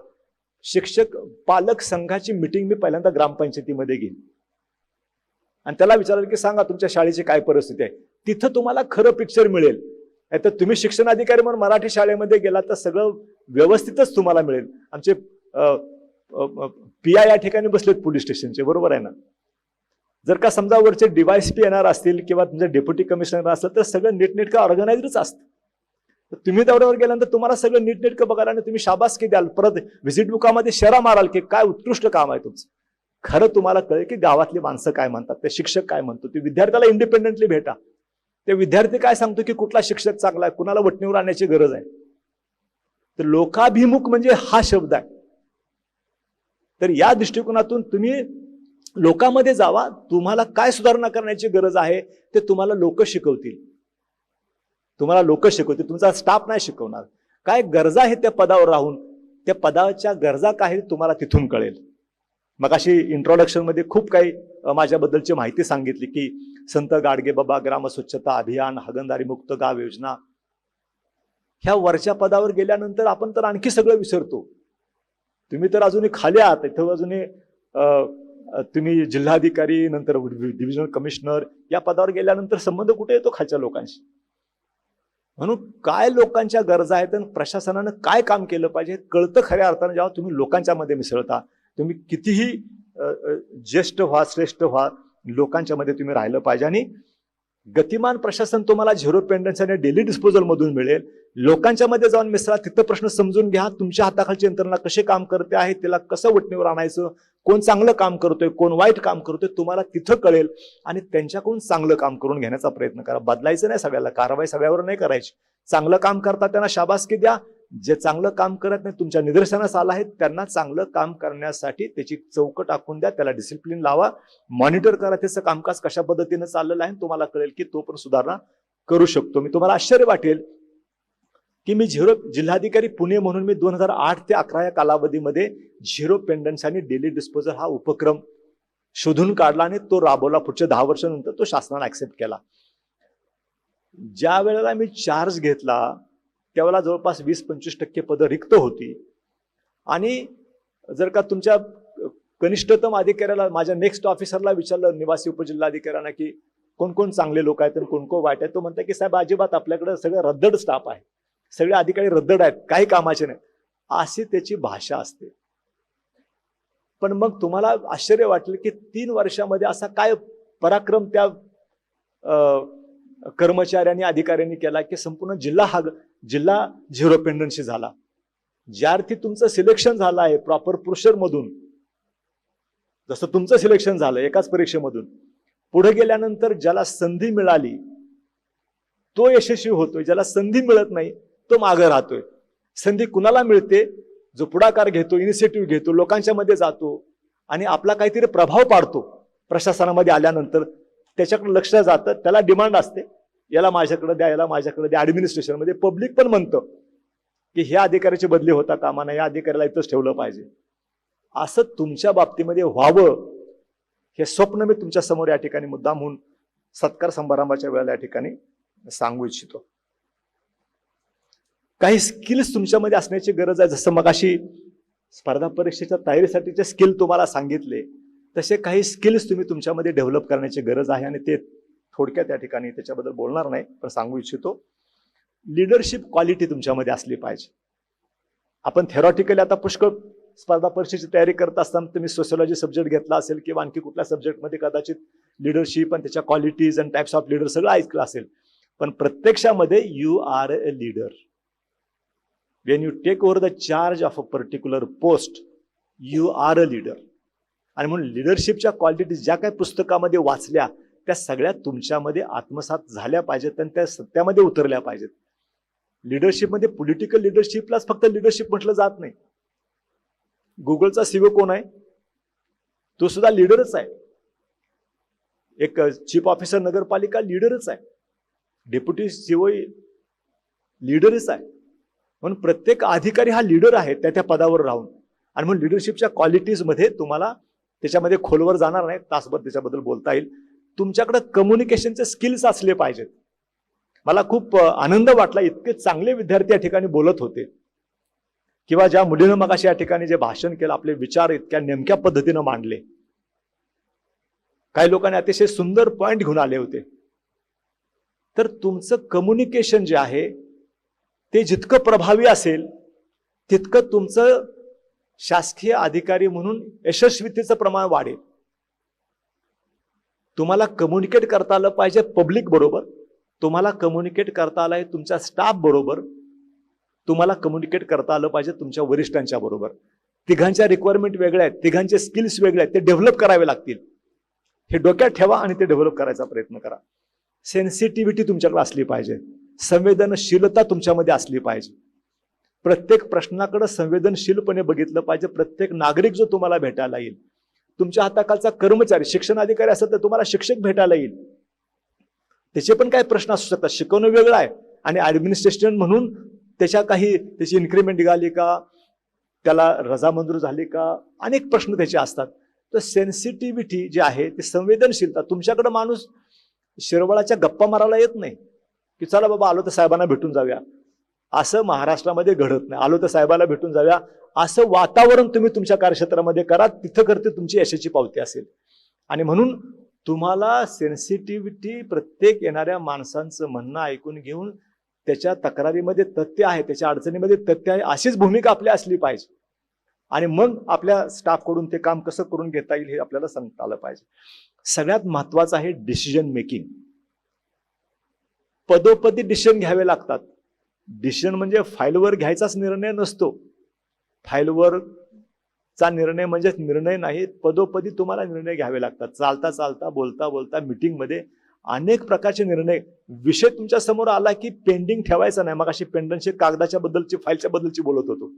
शिक्षक पालक संघाची मिटिंग मी पहिल्यांदा ग्रामपंचायतीमध्ये घेईन आणि त्याला विचारेल की सांगा तुमच्या शाळेची काय परिस्थिती आहे. तिथं तुम्हाला खरं पिक्चर मिळेल. तर तुम्ही शिक्षणाधिकारी म्हणून मराठी शाळेमध्ये गेला तर सगळं व्यवस्थितच तुम्हाला मिळेल. आमचे PI या ठिकाणी बसलेत पोलीस स्टेशनचे, बरोबर आहे ना. जर का समजा वरचे DYSP येणार असतील किंवा तुमचे डेप्युटी कमिशनर असेल तर सगळं नीटनेटकं ऑर्गनायझरच असतं. तुम्ही दौऱ्यावर गेल्यानंतर तुम्हाला सगळं नीटनेटकं बघायला आणि तुम्ही शाबासकी द्याल, परत व्हिजिट बुकामध्ये शेरा माराल की काय उत्कृष्ट काम आहे तुमचं. खरं तुम्हाला कळेल की गावातली माणसं काय म्हणतात, ते शिक्षक काय म्हणतो, ते विद्यार्थ्याला इंडिपेंडेंटली भेटा. ते विद्यार्थी काय सांगतो की कुठला शिक्षक चांगला आहे, कुणाला वटणीवर आणण्याची गरज आहे. तर लोकाभिमुख म्हणजे हा शब्द आहे. तर या दृष्टिकोनातून तुम्ही लोकांमध्ये जावा. तुम्हाला काय सुधारणा करण्याची गरज आहे ते तुम्हाला लोक शिकवतील. तुमचा स्टाफ नाही शिकवणार. काय गरजा आहेत त्या पदावर राहून, त्या पदाच्या गरजा काय तुम्हाला तिथून कळेल. मग अशी इंट्रोडक्शन मध्ये खूप काही माझ्याबद्दलची माहिती सांगितली की संत गाडगेबाबा ग्राम स्वच्छता अभियान, हागणदारी मुक्त गाव योजना. ह्या वरच्या पदावर गेल्यानंतर आपण तर आणखी सगळं विसरतो. तुम्ही तर अजूनही खाली आहात. इथं अजूनही तुम्ही जिल्हाधिकारी, नंतर डिव्हिजनल कमिशनर या पदावर गेल्यानंतर संबंध कुठे येतो खालच्या लोकांशी. म्हणून काय लोकांच्या गरजा आहेत आणि प्रशासनानं काय काम केलं पाहिजे कळतं खऱ्या अर्थानं जेव्हा तुम्ही लोकांच्या मध्ये मिसळता. तुम्ही कितीही ज्येष्ठ व्हा, श्रेष्ठ व्हा, लोकांच्या मध्ये तुम्ही राहिलं पाहिजे. आणि गतिमान प्रशासन तुम्हाला झिरो पेंडन्सी आणि डेली डिस्पोजल मधून मिळेल. लोकांच्या मध्ये जाऊन मिसळा, तिथं प्रश्न समजून घ्या. तुमच्या हाताखालची यंत्रणा कसे काम करते आहे, त्याला कसं वटणीवर आणायचं, कोण चांगलं काम करतोय, कोण वाईट काम करतोय, तुम्हाला तिथं कळेल. आणि त्यांच्याकडून चांगलं काम करून घेण्याचा प्रयत्न करा. बदलायचं नाही सगळ्याला, कारवाई सगळ्यावर नाही करायची. चांगलं काम करतात त्यांना शाबासकी द्या. जे चांगलं काम करत नाही, तुमच्या निदर्शनास आलं आहे, त्यांना चांगलं काम करण्यासाठी त्याची चौकट आखून द्या. त्याला डिसिप्लिन लावा, मॉनिटर करा त्याचं कामकाज कशा पद्धतीनं चाललेलं आहे. तुम्हाला कळेल की तो पण सुधारणा करू शकतो. मी तुम्हाला आश्चर्य वाटेल की मी जिल्हाधिकारी पुणे म्हणून मी 2008 ते 11 या कालावधीमध्ये झिरो पेंडन्सी आणि डेली डिस्पोजल हा उपक्रम शोधून काढला आणि तो राबवला. पुढच्या 10 वर्षानंतर तो शासनाने ऍक्सेप्ट केला. ज्या वेळेला मी चार्ज घेतला त्यावेळेला जवळपास 20-25% पदं रिक्त होती. आणि जर का तुमच्या कनिष्ठतम अधिकाऱ्याला, माझ्या नेक्स्ट ऑफिसरला विचारलं, निवासी उपजिल्हाधिकाऱ्यांना, की कोण कोण चांगले लोक आहेत आणि कोण कोण वाईट आहेत, तो म्हणतात की साहेब अजिबात आपल्याकडे सगळं रद्दड स्टाफ आहे, सगळे अधिकारी रद्दड आहेत, काही कामाचे नाही, अशी त्याची भाषा असते. पण मग तुम्हाला आश्चर्य वाटलं की 3 वर्षामध्ये असा काय पराक्रम त्या कर्मचाऱ्यांनी, अधिकाऱ्यांनी केला की संपूर्ण जिल्हा झिरो पेंडन्सी झाला. ज्या अर्थी तुमचं सिलेक्शन झालं आहे प्रॉपर प्रोसेसर मधून, जसं तुमचं सिलेक्शन झालं एकाच परीक्षेमधून, पुढे गेल्यानंतर ज्याला संधी मिळाली तो यशस्वी होतोय, ज्याला संधी मिळत नाही तो मागे राहतोय. संधी कुणाला मिळते? जो पुढाकार घेतो, इनिशिएटिव्ह घेतो, लोकांच्या मध्ये जातो आणि आपला काहीतरी प्रभाव पाडतो. प्रशासनामध्ये आल्यानंतर त्याच्याकडे लक्ष जातं, त्याला डिमांड असते, याला माझ्याकडे द्या, याला माझ्याकडे द्या. ऍडमिनिस्ट्रेशनमध्ये पब्लिक पण म्हणतं की ह्या अधिकाऱ्याची बदली होता कामा नये, या अधिकाऱ्याला इथंच ठेवलं पाहिजे. असं तुमच्या बाबतीमध्ये व्हावं हे स्वप्न मी तुमच्या समोर या ठिकाणी मुद्दाम म्हणून सत्कार समारंभाच्या वेळेला या ठिकाणी सांगू इच्छितो. काही स्किल्स तुमच्यामध्ये असण्याची गरज आहे. जसं मगाशी स्पर्धा परीक्षेच्या तयारीसाठीचे स्किल तुम्हाला सांगितले, तसे काही स्किल्स तुम्ही तुमच्यामध्ये डेव्हलप करण्याची गरज आहे. आणि ते थोडक्यात या ठिकाणी त्याच्याबद्दल बोलणार नाही, पण सांगू इच्छितो. लिडरशिप क्वालिटी तुमच्यामध्ये असली पाहिजे. आपण थेरॉटिकली आता पुष्कळ स्पर्धा परीक्षेची तयारी करत असताना तुम्ही सोशियोलॉजी सब्जेक्ट घेतला असेल किंवा आणखी कुठल्या सब्जेक्टमध्ये कदाचित लिडरशिप आणि त्याच्या qualities and types of leader सगळं ऐकलं असेल. पण प्रत्यक्षामध्ये you are a leader. When you take over the charge of a particular post, you are a leader. आणि म्हणून लिडरशिपच्या क्वालिटीज ज्या काही पुस्तकामध्ये वाचल्या त्या सगळ्या तुमच्यामध्ये आत्मसात झाल्या पाहिजेत आणि त्या सत्यामध्ये उतरल्या पाहिजेत. लिडरशिपमध्ये पॉलिटिकल लिडरशिपलाच फक्त लिडरशिप म्हटलं जात नाही. गुगलचा सीईओ कोण आहे? तो सुद्धा लीडरच आहे. एक चीफ ऑफिसर नगरपालिका लीडरच आहे. डेप्युटी सीईओ लीडरच आहे. म्हणून प्रत्येक अधिकारी हा लीडर आहे त्या पदावर राहून. आणि म्हणून लिडरशिपच्या क्वालिटीज मध्ये तुम्हाला त्याच्यामध्ये खोलवर जाणार नाही, तासभर त्याच्याबद्दल बोलता येईल. तुमच्याकडे कम्युनिकेशनचे स्किल्स असले पाहिजेत. मला खूप आनंद वाटला, इतके चांगले विद्यार्थी या ठिकाणी बोलत होते, किंवा ज्या मुलीनं मगाशी या ठिकाणी जे भाषण केलं, आपले विचार इतक्या नेमक्या पद्धतीनं मांडले. काही लोकांनी अतिशय सुंदर पॉइंट घेऊन आले होते. तर तुमचं कम्युनिकेशन जे आहे ते जितकं प्रभावी असेल तितकं तुमचं शासकीय अधिकारी म्हणून यशस्वीतेचं प्रमाण वाढेल. तुम्हाला कम्युनिकेट करता आलं पाहिजे पब्लिक बरोबर, तुम्हाला कम्युनिकेट करता आलं आहे तुमच्या स्टाफ बरोबर, तुम्हाला कम्युनिकेट करता आलं पाहिजे तुमच्या वरिष्ठांच्या बरोबर. तिघांच्या रिक्वायरमेंट वेगळ्या आहेत, तिघांचे स्किल्स वेगळे आहेत, ते डेव्हलप करावे लागतील. हे डोक्यात ठेवा आणि ते डेव्हलप करायचा प्रयत्न करा. सेन्सिटिव्हिटी तुमच्याकडे असली पाहिजे, संवेदनशीलता तुमच्यामध्ये असली पाहिजे. प्रत्येक प्रश्नाकडे संवेदनशीलपणे बघितलं पाहिजे. प्रत्येक नागरिक जो तुम्हाला भेटायला येईल, तुमच्या हाताखालचा कर्मचारी, शिक्षण अधिकारी असेल तर तुम्हाला शिक्षक भेटायला येईल, त्याचे पण काही प्रश्न असू शकतात. शिकवणं वेगळं आहे आणि ऍडमिनिस्ट्रेशन म्हणून त्याची इन्क्रीमेंट निघाली का, त्याला रजा मंजूर झाली का, अनेक प्रश्न त्याचे असतात. तर सेन्सिटिव्हिटी जी आहे ती संवेदनशीलता. तुमच्याकडे माणूस शिरवळाच्या गप्पा मारायला येत नाही की चला बाबा आलो तर साहेबांना भेटून जाऊया, असं महाराष्ट्रामध्ये घडत नाही. आलो तर साहेबाला भेटून जाऊया असं वातावरण तुम्ही तुमच्या कार्यक्षेत्रामध्ये करा, तिथं करते तुमची यशाची पावती असेल. आणि म्हणून तुम्हाला सेन्सिटिव्हिटी, प्रत्येक येणाऱ्या माणसांचं म्हणणं ऐकून घेऊन त्याच्या तक्रारीमध्ये तथ्य आहे, त्याच्या अडचणीमध्ये तथ्य आहे, अशीच भूमिका आपली असली पाहिजे. आणि मग आपल्या स्टाफकडून ते काम कसं करून घेता येईल हे आपल्याला सांगता आलं पाहिजे. सगळ्यात महत्वाचं आहे डिसिजन मेकिंग. पदोपदी डिसिजन घ्यावे लागतात. डिसिजन म्हणजे फाईलवर घ्यायचाच निर्णय नसतो. फाईलवरचा निर्णय म्हणजे निर्णय नाही, पदोपदी तुम्हाला निर्णय घ्यावे लागतात. चालता चालता, बोलता बोलता, मीटिंगमध्ये अनेक प्रकारचे निर्णय. विषय तुमच्या समोर आला की पेंडिंग ठेवायचा नाही. मग अशी पेंडनची कागदाच्या बद्दलची, फाईलच्या बद्दलची बोलत होतो.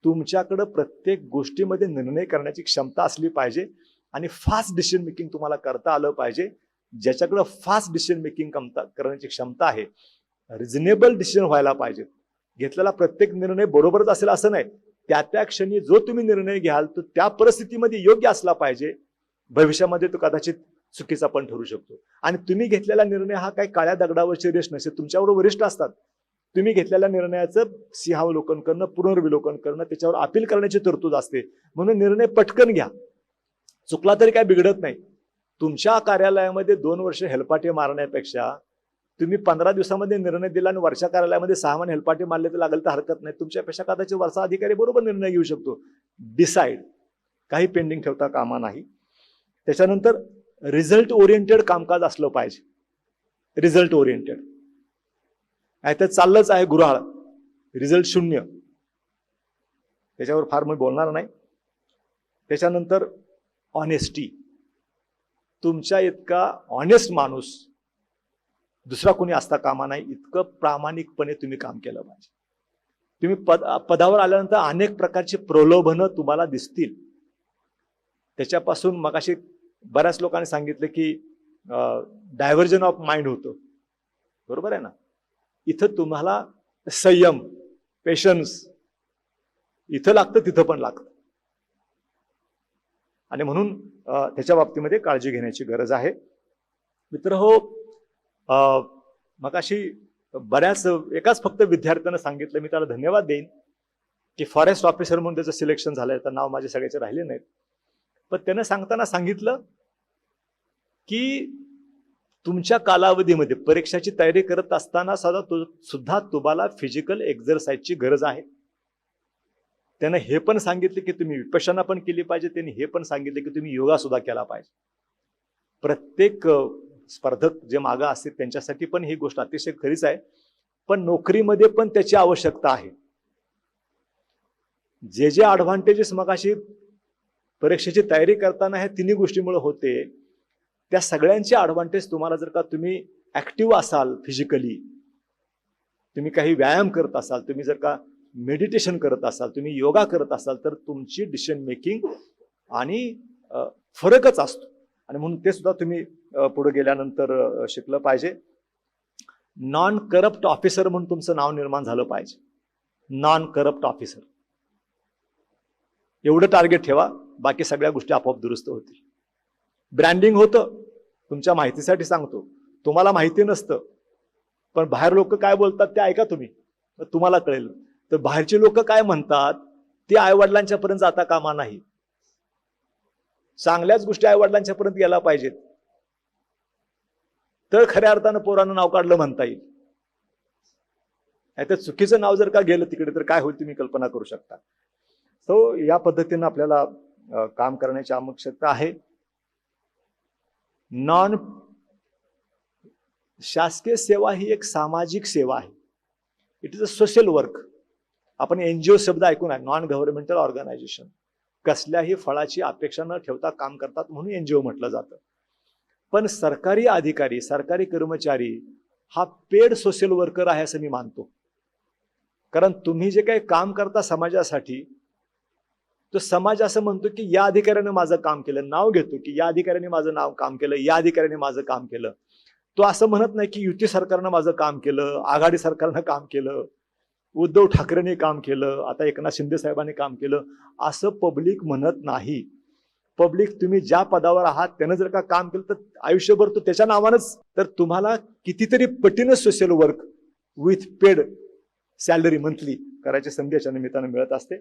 तुमच्याकडे प्रत्येक गोष्टीमध्ये निर्णय करण्याची क्षमता असली पाहिजे आणि फास्ट डिसिजन मेकिंग तुम्हाला करता आलं पाहिजे. ज्याच्याकडे फास्ट डिसिजन मेकिंग करण्याची क्षमता आहे, रिझनेबल डिसिजन व्हायला पाहिजे. घेतलेला प्रत्येक निर्णय बरोबरच असेल असं नाही. त्या क्षणी जो तुम्ही निर्णय घ्याल तो त्या परिस्थितीमध्ये योग्य असला पाहिजे. भविष्यामध्ये तो कदाचित चुकीचा पण ठरू शकतो. आणि तुम्ही घेतलेला निर्णय हा काही काळ्या दगडावरची रेष नसेल. तुमच्यावर वरिष्ठ असतात. तुम्ही घेतलेल्या निर्णयाचं सिंहावलोकन करणं, पुनर्विलोकन करणं, त्याच्यावर अपील करण्याची तरतूद असते. म्हणून निर्णय पटकन घ्या. चुकला तरी काय बिघडत नाही. तुमच्या कार्यालयामध्ये 2 वर्ष हेलपाटे मारण्यापेक्षा तुम्ही 15 दिवसामध्ये निर्णय दिला आणि वर्षा कार्यालयामध्ये 6 महिने हेलपाटे मारले तर लागेल तर हरकत नाही. तुमच्यापेक्षा कदाचित वरचा अधिकारी बरोबर निर्णय घेऊ शकतो. डिसाईड, काही पेंडिंग ठेवता कामा नाही. त्याच्यानंतर रिझल्ट ओरिएंटेड कामकाज असलं पाहिजे. रिझल्ट ओरिएंटेड आहे तर चाललंच आहे गुऱ्हाळ, रिझल्ट शून्य, त्याच्यावर फार मी बोलणार नाही. त्याच्यानंतर ऑनेस्टी. तुमच्या इतका ऑनेस्ट माणूस दुसरा कोणी असता कामा नाही. इतकं प्रामाणिकपणे तुम्ही काम केलं पाहिजे. तुम्ही पदावर आल्यानंतर अनेक प्रकारची प्रलोभनं तुम्हाला दिसतील. त्याच्यापासून मगाशी बऱ्याच लोकांनी सांगितलं की डायव्हर्जन ऑफ माइंड होतं. बरोबर आहे ना. इथं तुम्हाला संयम, पेशन्स इथं लागतं, तिथं पण लागतं. आणि म्हणून त्याच्या बाबतीमध्ये काळजी घेण्याची गरज आहे. मित्रहो, मगाशी बऱ्याच एकाच फक्त विद्यार्थ्यानं सांगितलं, मी त्याला धन्यवाद देईन की फॉरेस्ट ऑफिसर म्हणून त्याचं सिलेक्शन झालंय. तर नाव माझे सगळ्याचे राहिले नाहीत. पण त्यानं सांगताना सांगितलं की तुमच्या कालावधीमध्ये परीक्षाची तयारी करत असताना सुद्धा तुम्हाला फिजिकल एक्झरसाइजची गरज आहे. त्यानं हे पण सांगितले की तुम्ही विपश्यना पण केली पाहिजे. त्यांनी हे पण सांगितले की तुम्ही योगा सुद्धा केला पाहिजे. प्रत्येक स्पर्धक जे मागं असते त्यांच्यासाठी पण ही गोष्ट अतिशय खरीच आहे. पण नोकरीमध्ये पण त्याची आवश्यकता आहे. जे जे ॲडव्हान्टेजेस मगाशी परीक्षेची तयारी करताना ह्या तिन्ही गोष्टीमुळे होते, त्या सगळ्यांचे ॲडव्हान्टेज तुम्हाला जर का तुम्ही ऍक्टिव्ह असाल, फिजिकली तुम्ही काही व्यायाम करत असाल, तुम्ही जर का मेडिटेशन करत असाल, तुम्ही योगा करत असाल, तर तुमची डिसिजन मेकिंग आणि फरकच असतो. आणि म्हणून ते सुद्धा तुम्ही पुढे गेल्यानंतर शिकलं पाहिजे. नॉन करप्ट ऑफिसर म्हणून तुमचं नाव निर्माण झालं पाहिजे. नॉन करप्ट ऑफिसर एवढं टार्गेट ठेवा, बाकी सगळ्या गोष्टी आपोआप दुरुस्त होतील. ब्रँडिंग होतं, तुमच्या माहितीसाठी सांगतो, तुम्हाला माहिती नसतं पण बाहेर लोक काय बोलतात ते ऐका तुम्ही, तुम्हाला कळेल. तर बाहेरचे लोक काय म्हणतात ते आईवडिलांच्या पर्यंत जाता कामा नाही. चांगल्याच गोष्टी आईवडिलांच्या पर्यंत गेला पाहिजेत, तर खऱ्या अर्थानं पोरानं नाव काढलं म्हणता येईल. तर चुकीचं नाव जर का गेलं तिकडे तर काय होईल तुम्ही कल्पना करू शकता. तो या पद्धतीनं आपल्याला काम करण्याची आवश्यकता आहे. नॉन शासकीय सेवा ही एक सामाजिक सेवा आहे. It is a social work. आपण एनजीओ शब्द ऐकून आहे, नॉन गव्हर्नमेंटल ऑर्गनायझेशन. कसल्याही फळाची अपेक्षा न ठेवता काम करतात म्हणून एनजीओ म्हटलं जातं. पण सरकारी अधिकारी, सरकारी कर्मचारी हा पेड सोशल वर्कर आहे असं मी मानतो. कारण तुम्ही जे काही काम करता समाजासाठी, तो समाज असं म्हणतो की या अधिकाऱ्याने माझं काम केलं, नाव घेतो की या अधिकाऱ्याने माझं काम केलं, या अधिकाऱ्याने माझं काम केलं. तो असं म्हणत नाही की युती सरकारनं माझं काम केलं, आघाडी सरकारनं काम केलं, उद्धव ठाकरेंनी काम केलं, आता एकनाथ शिंदे साहेबांनी काम केलं, असं पब्लिक म्हणत नाही. पब्लिक तुम्ही ज्या पदावर आहात त्यानं जर का काम केलं तर आयुष्यभर तो त्याच्या नावानंच. तर तुम्हाला कितीतरी पटीनं social work with paid salary monthly करायची संधी याच्या निमित्तानं मिळत असते.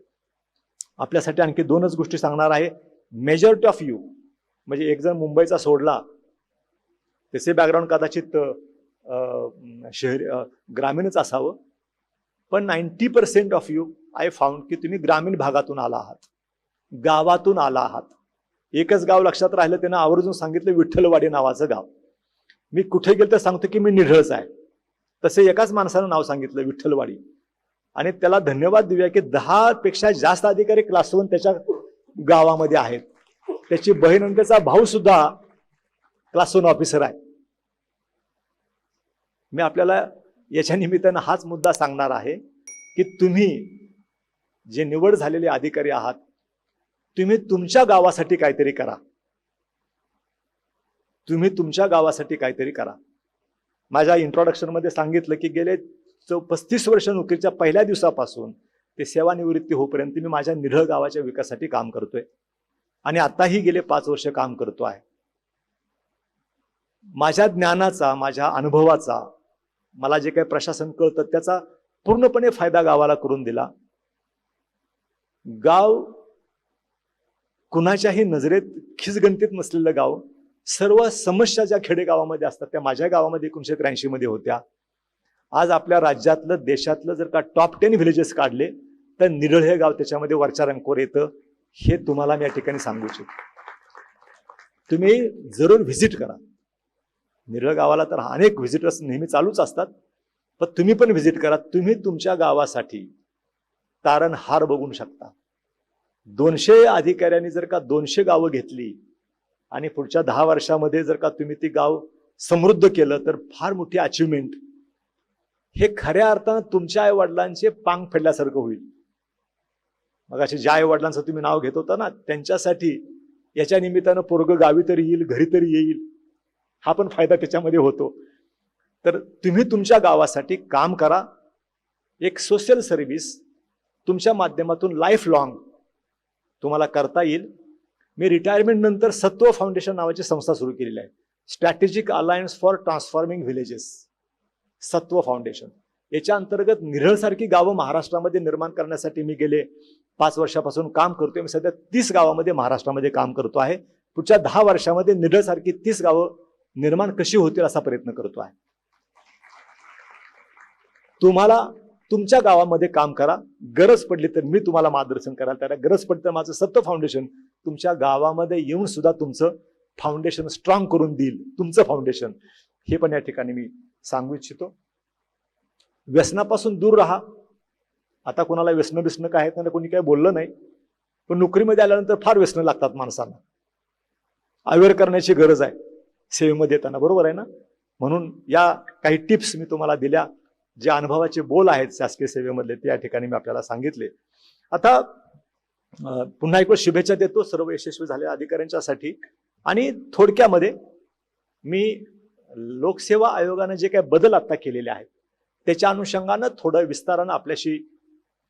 आपल्यासाठी आणखी दोनच गोष्टी सांगणार आहे. मेजॉरिटी ऑफ यू, म्हणजे एक जण मुंबईचा सोडला, त्याचे बॅकग्राऊंड कदाचित शहरी ग्रामीणच असावं, पण 90% ऑफ यू आय फाउंड की तुम्ही ग्रामीण भागातून आला आहात, गावातून आला आहात. एकच गाव लक्षात राहिलं, त्यानं आवर्जून सांगितलं विठ्ठलवाडी नावाचं गाव. मी कुठे गेलं तर सांगतो की मी निढळच आहे. तसे एकाच माणसानं नाव सांगितलं विठ्ठलवाडी, आणि त्याला धन्यवाद देऊया की 10 पेक्षा जास्त अधिकारी क्लास 1 त्याच्या गावामध्ये आहेत. त्याची बहीण आणि त्याचा भाऊ सुद्धा क्लास 1 ऑफिसर आहे. मी आपल्याला याच्या निमित्तानं हाच मुद्दा सांगणार आहे की तुम्ही जे निवड झालेले अधिकारी आहात, तुम्ही तुमच्या गावासाठी काहीतरी करा. तुम्ही तुमच्या गावासाठी काहीतरी करा. माझ्या इंट्रोडक्शन मध्ये सांगितलं की गेले 35 वर्ष नोकरीच्या पहिल्या दिवसापासून ते सेवानिवृत्ती होईपर्यंत मी माझ्या निढळ गावाच्या विकासासाठी काम करतोय, आणि आताही गेले 5 वर्ष काम करतो आहे. माझ्या ज्ञानाचा, माझ्या अनुभवाचा, मला जे काही प्रशासन कळतं त्याचा पूर्णपणे फायदा गावाला करून दिला. गाव कुणाच्याही नजरेत खिसगंतीत नसलेलं गाव. सर्व समस्या ज्या खेडेगावामध्ये असतात त्या माझ्या गावामध्ये 1983 मध्ये होत्या. आज आपल्या राज्यातलं, देशातलं जर का टॉप 10 व्हिलेजेस काढले तर निढळ हे गाव त्याच्यामध्ये वरच्या रँकवर येतं. हे तुम्हाला मी या ठिकाणी सांगू इच्छितो. तुम्ही जरूर व्हिजिट करा. निढळ गावाला तर अनेक व्हिजिटर्स नेहमी चालूच असतात, पण तुम्ही पण व्हिजिट करा. तुम्ही तुमच्या गावासाठी तारणहार बघू शकता. 200 अधिकाऱ्यांनी जर का 200 गावं घेतली आणि पुढच्या 10 वर्षामध्ये जर का तुम्ही ती गाव समृद्ध केलं तर फार मोठी अचिव्हमेंट. हे खऱ्या अर्थानं तुमच्या आई वडिलांचे पांग फेडल्यासारखं होईल. मग असे ज्या आई वडिलांचं तुम्ही नाव घेत होता ना, त्यांच्यासाठी याच्या निमित्तानं पोरगं गावी तरी येईल, घरी तरी येईल, हा पण फायदा त्याच्यामध्ये होतो. तर तुम्ही तुमच्या गावासाठी काम करा. एक सोशल सर्व्हिस तुमच्या माध्यमातून लाईफ लॉंग तुम्हाला करता येईल. मी रिटायरमेंट नंतर सत्व फाउंडेशन नावाची संस्था सुरू केलेली आहे. स्ट्रॅटेजिक अलायन्स फॉर ट्रान्सफॉर्मिंग व्हिलेजेस, सत्व फाउंडेशन. याच्या अंतर्गत निढळसारखी गावं महाराष्ट्रामध्ये निर्माण करण्यासाठी मी गेले 5 वर्षापासून काम करतोय. मी सध्या 30 गावामध्ये महाराष्ट्रामध्ये काम करतो आहे. पुढच्या 10 वर्षामध्ये निढळसारखी 30 गावं निर्माण कशी होतील असा प्रयत्न करतो आहे. तुम्हाला तुमच्या गावामध्ये काम करा. गरज पडली तर मी तुम्हाला मार्गदर्शन करायला तयार आहे. गरज पडली तर माझं सत्व फाउंडेशन तुमच्या गावामध्ये येऊन सुद्धा तुमचं फाउंडेशन स्ट्रॉंग करून देईल. तुमचं फाउंडेशन, हे पण या ठिकाणी मी सांगू इच्छितो. व्यसनापासून दूर राहा. आता कोणाला व्यसन बिसनं काय आहेत कोणी काही बोललं नाही, पण नोकरीमध्ये आल्यानंतर फार व्यसनं लागतात माणसांना. अवेअर करण्याची गरज आहे सेवेमध्ये येताना, बरोबर आहे ना. म्हणून या काही टिप्स मी तुम्हाला दिल्या. जे अनुभवाचे बोल आहेत शासकीय सेवेमधले ते या ठिकाणी मी आपल्याला सांगितले. आता पुन्हा एक शुभेच्छा देतो सर्व यशस्वी झालेल्या अधिकाऱ्यांच्यासाठी. आणि थोडक्यामध्ये मी लोकसेवा आयोगाने जे काही बदल आता केलेले आहेत त्याच्या अनुषंगानं थोडं विस्तारानं आपल्याशी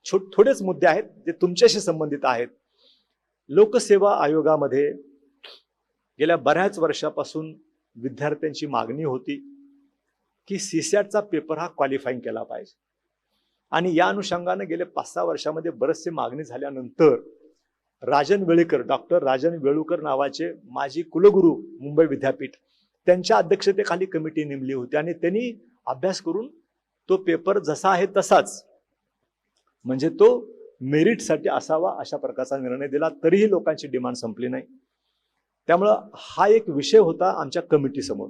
थोडेच मुद्दे आहेत जे तुमच्याशी संबंधित आहेत. लोकसेवा आयोगामध्ये गेल्या बऱ्याच वर्षापासून विद्यार्थ्यांची मागणी होती की सीसॅटचा पेपर हा क्वालिफाईंग केला पाहिजे. आणि या अनुषंगाने गेले 5-6 वर्षामध्ये बरेचसे मागणी झाल्यानंतर डॉक्टर राजन वेळुकर नावाचे माजी कुलगुरू मुंबई विद्यापीठ, त्यांच्या अध्यक्षतेखाली कमिटी नेमली होती आणि त्यांनी अभ्यास करून तो पेपर जसा आहे तसाच, म्हणजे तो मेरिटसाठी असावा अशा प्रकारचा निर्णय दिला. तरीही लोकांची डिमांड संपली नाही. त्यामुळं हा एक विषय होता आमच्या कमिटीसमोर.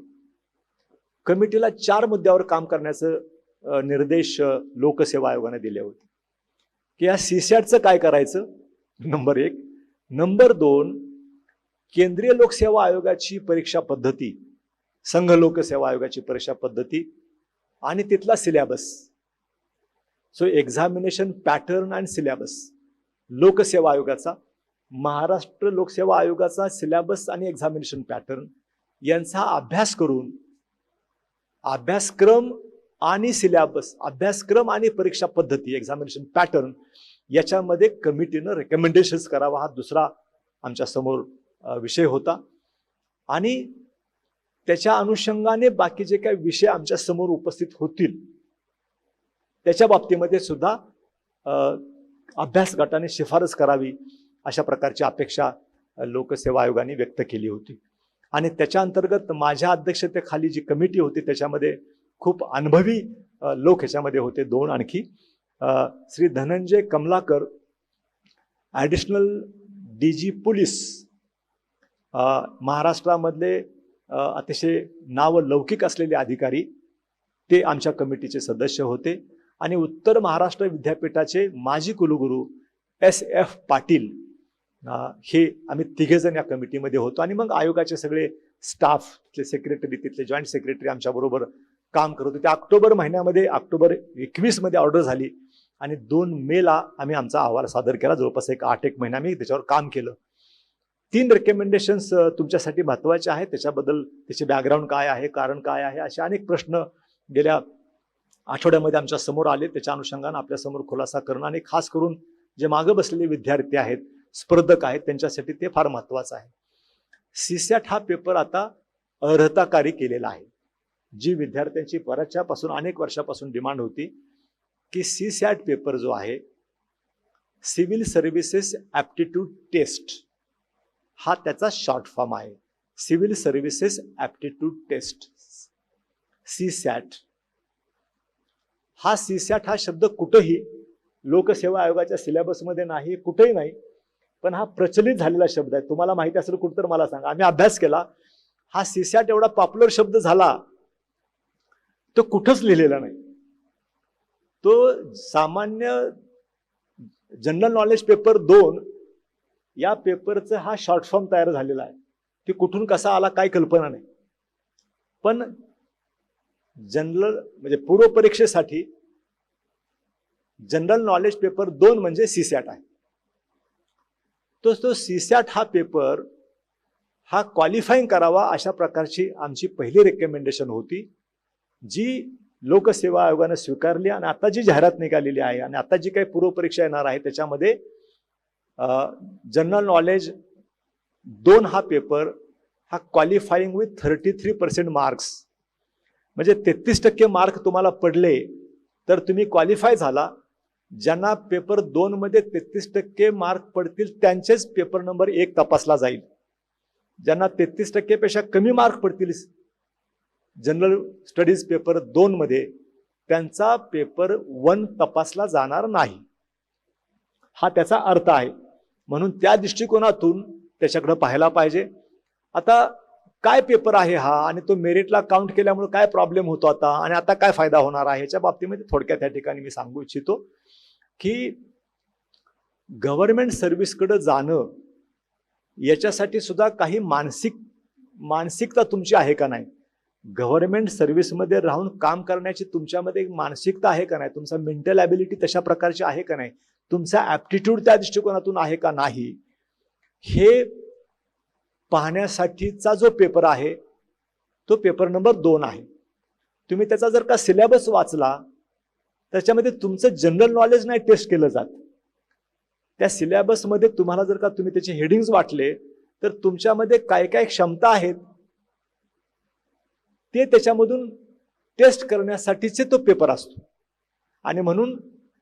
कमिटीला 4 मुद्द्यावर काम करण्याचं निर्देश लोकसेवा आयोगाने दिले होते की या सीसॅटचं काय करायचं, नंबर 1. नंबर 2, केंद्रीय लोकसेवा आयोगाची परीक्षा पद्धती, संघ लोकसेवा आयोगाची परीक्षा पद्धती आणि तिथला syllabus. So examination pattern and syllabus लोकसेवा आयोगाचा, महाराष्ट्र लोकसेवा आयोगाचा सिलेबस आणि एक्झामिनेशन पॅटर्न यांचा अभ्यास करून अभ्यासक्रम आणि सिलेबस, अभ्यासक्रम आणि परीक्षा पद्धती, एक्झामिनेशन पॅटर्न याच्यामध्ये कमिटीनं रेकमेंडेशन्स करावा, हा दुसरा आमच्या समोर विषय होता. आणि त्याच्या अनुषंगाने बाकी जे काही विषय आमच्या समोर उपस्थित होतील त्याच्या बाबतीमध्ये सुद्धा अभ्यास गटाने शिफारस करावी अशा प्रकारची अपेक्षा लोकसेवा आयोगाने व्यक्त केली होती. आणि त्याच्या अंतर्गत माझ्या अध्यक्षतेखाली जी कमिटी होती त्याच्यामध्ये खूप अनुभवी लोक ह्याच्यामध्ये होते. 2 आणखी Shri Dhananjay Kamalakar, additional DG police, महाराष्ट्रामधले अतिशय नावलौकिक असलेले अधिकारी, ते आमच्या कमिटीचे सदस्य होते. आणि उत्तर महाराष्ट्र विद्यापीठाचे माजी कुलगुरू SF पाटील, हे आम्ही 3 जण या कमिटीमध्ये होतो. आणि मग आयोगाचे सगळे स्टाफ, तिथले सेक्रेटरी, तिथले जॉईंट सेक्रेटरी आमच्याबरोबर काम करत होते. ऑक्टोबर 21 मध्ये ऑर्डर झाली आणि 2 मेला आम्ही आमचा अहवाल सादर केला. जवळपास 8-1 महिना आम्ही त्याच्यावर काम केलं. 3 रेकमेंडेशन्स तुमच्यासाठी महत्वाचे आहेत, त्याच्याबद्दल त्याचे बॅकग्राऊंड काय आहे, कारण काय आहे, असे अनेक प्रश्न गेल्या आठवड्यामध्ये आमच्या समोर आले. त्याच्या अनुषंगाने आपल्या समोर खुलासा करणं आणि खास करून जे मागे बसलेले विद्यार्थी आहेत, स्पर्धक आहेत, त्यांच्यासाठी ते फार महत्वाचं आहे. सीसॅट हा पेपर आता अर्हताकारी केलेला आहे. जी विद्यार्थ्यांची बऱ्याचपासून अनेक वर्षापासून डिमांड होती की सीसॅट पेपर जो आहे, सिव्हिल सर्व्हिसेस ॲप्टिट्यूड टेस्ट, हा त्याचा शॉर्ट फॉर्म आहे. Civil services aptitude test, CSAT. हा शब्द कुठेही लोकसेवा आयोगाच्या सिलेबसमध्ये नाही, कुठेही नाही, पण हा प्रचलित झालेला शब्द आहे. तुम्हाला माहिती असेल कुठं तर मला सांगा. आम्ही अभ्यास केला. हा सीसॅट एवढा पॉप्युलर शब्द झाला, तो कुठंच लिहिलेला नाही. तो सामान्य जनरल नॉलेज पेपर 2 या पेपरचं हा शॉर्ट फॉर्म तयार झालेला आहे. ते कुठून कसा आला काय कल्पना नाही. पण जनरल म्हणजे पूर्व परीक्षेसाठी जनरल नॉलेज पेपर 2 म्हणजे सीसॅट आहे. तो सीसॅट हा पेपर हा क्वालिफाईंग करावा अशा प्रकारची आमची पहिली रेकमेंडेशन होती, जी लोकसेवा आयोगाने स्वीकारली. आणि आता जी जाहिरात निघालेली आहे आणि आता जी काही पूर्व परीक्षा येणार आहे त्याच्यामध्ये जनरल नॉलेज 2 हा पेपर हा क्वालिफाईंग विथ 33% मार्क्स, म्हणजे 33% मार्क तुम्हाला पडले तर तुम्ही क्वालिफाय झाला. ज्यांना पेपर 2 मध्ये 33% मार्क पडतील त्यांचेच पेपर नंबर 1 तपासला जाईल. ज्यांना 33% पेक्षा कमी मार्क पडतील जनरल स्टडीज पेपर 2 मध्ये, त्यांचा पेपर 1 तपासला जाणार नाही. हा त्याचा अर्थ आहे. म्हणून त्या दृष्टिकोनातून त्याच्याकडे पाहायला पाहिजे. आता काय पेपर आहे हा आणि तो मेरिटला काउंट केल्यामुळे काय प्रॉब्लेम होतो आता आणि आता काय फायदा होणार आहे याच्या बाबतीमध्ये थोडक्यात या ठिकाणी मी सांगू इच्छितो की गव्हर्नमेंट सर्व्हिसकडे जाणं याच्यासाठी सुद्धा काही मानसिकता तुमची आहे का नाही. गव्हर्नमेंट सर्व्हिसमध्ये राहून काम करण्याची तुमच्यामध्ये एक मानसिकता आहे का नाही, तुमचा मेंटल ॲबिलिटी तशा प्रकारची आहे का नाही, तुमचा ॲप्टिट्यूड त्या दृष्टिकोनातून आहे का नाही, हे पाहण्यासाठीचा जो पेपर आहे तो पेपर नंबर 2 आहे. तुम्ही त्याचा जर का सिलेबस वाचला त्याच्यामध्ये तुमचं जनरल नॉलेज नाही टेस्ट केलं जात. त्या सिलेबसमध्ये तुम्हाला जर का तुम्ही त्याचे हेडिंग्स वाटले तर तुमच्यामध्ये काय काय क्षमता आहेत ते त्याच्यामधून टेस्ट करण्यासाठीचे तो पेपर असतो आणि म्हणून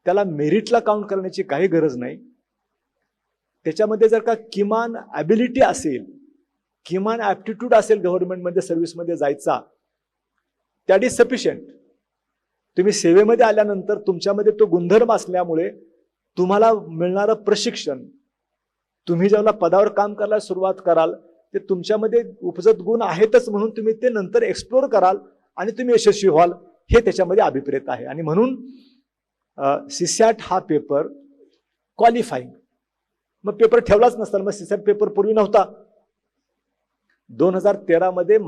त्याला मेरिटला काउंट करण्याची काही गरज नाही. त्याच्यामध्ये जर का किमान ॲबिलिटी असेल, किमान ॲप्टिट्यूड असेल गव्हर्नमेंटमध्ये सर्व्हिसमध्ये जायचा, दॅट इज सफिशियंट. तुम्ही सेवेमध्ये आल्यानंतर तुमच्यामध्ये तो गुणधर्म असल्यामुळे तुम्हाला मिळणारं प्रशिक्षण, तुम्ही ज्याला पदावर काम करायला सुरुवात कराल ते तुमच्यामध्ये उपजत गुण आहेतच म्हणून तुम्ही ते नंतर एक्सप्लोर कराल आणि तुम्ही यशस्वी व्हाल, हे त्याच्यामध्ये अभिप्रेत आहे. आणि म्हणून सीसॅट हा पेपर क्वालिफाईंग, मग पेपर ठेवलाच नसता, मग सीसॅट पेपर पूर्वी नव्हता. 2013 मध्ये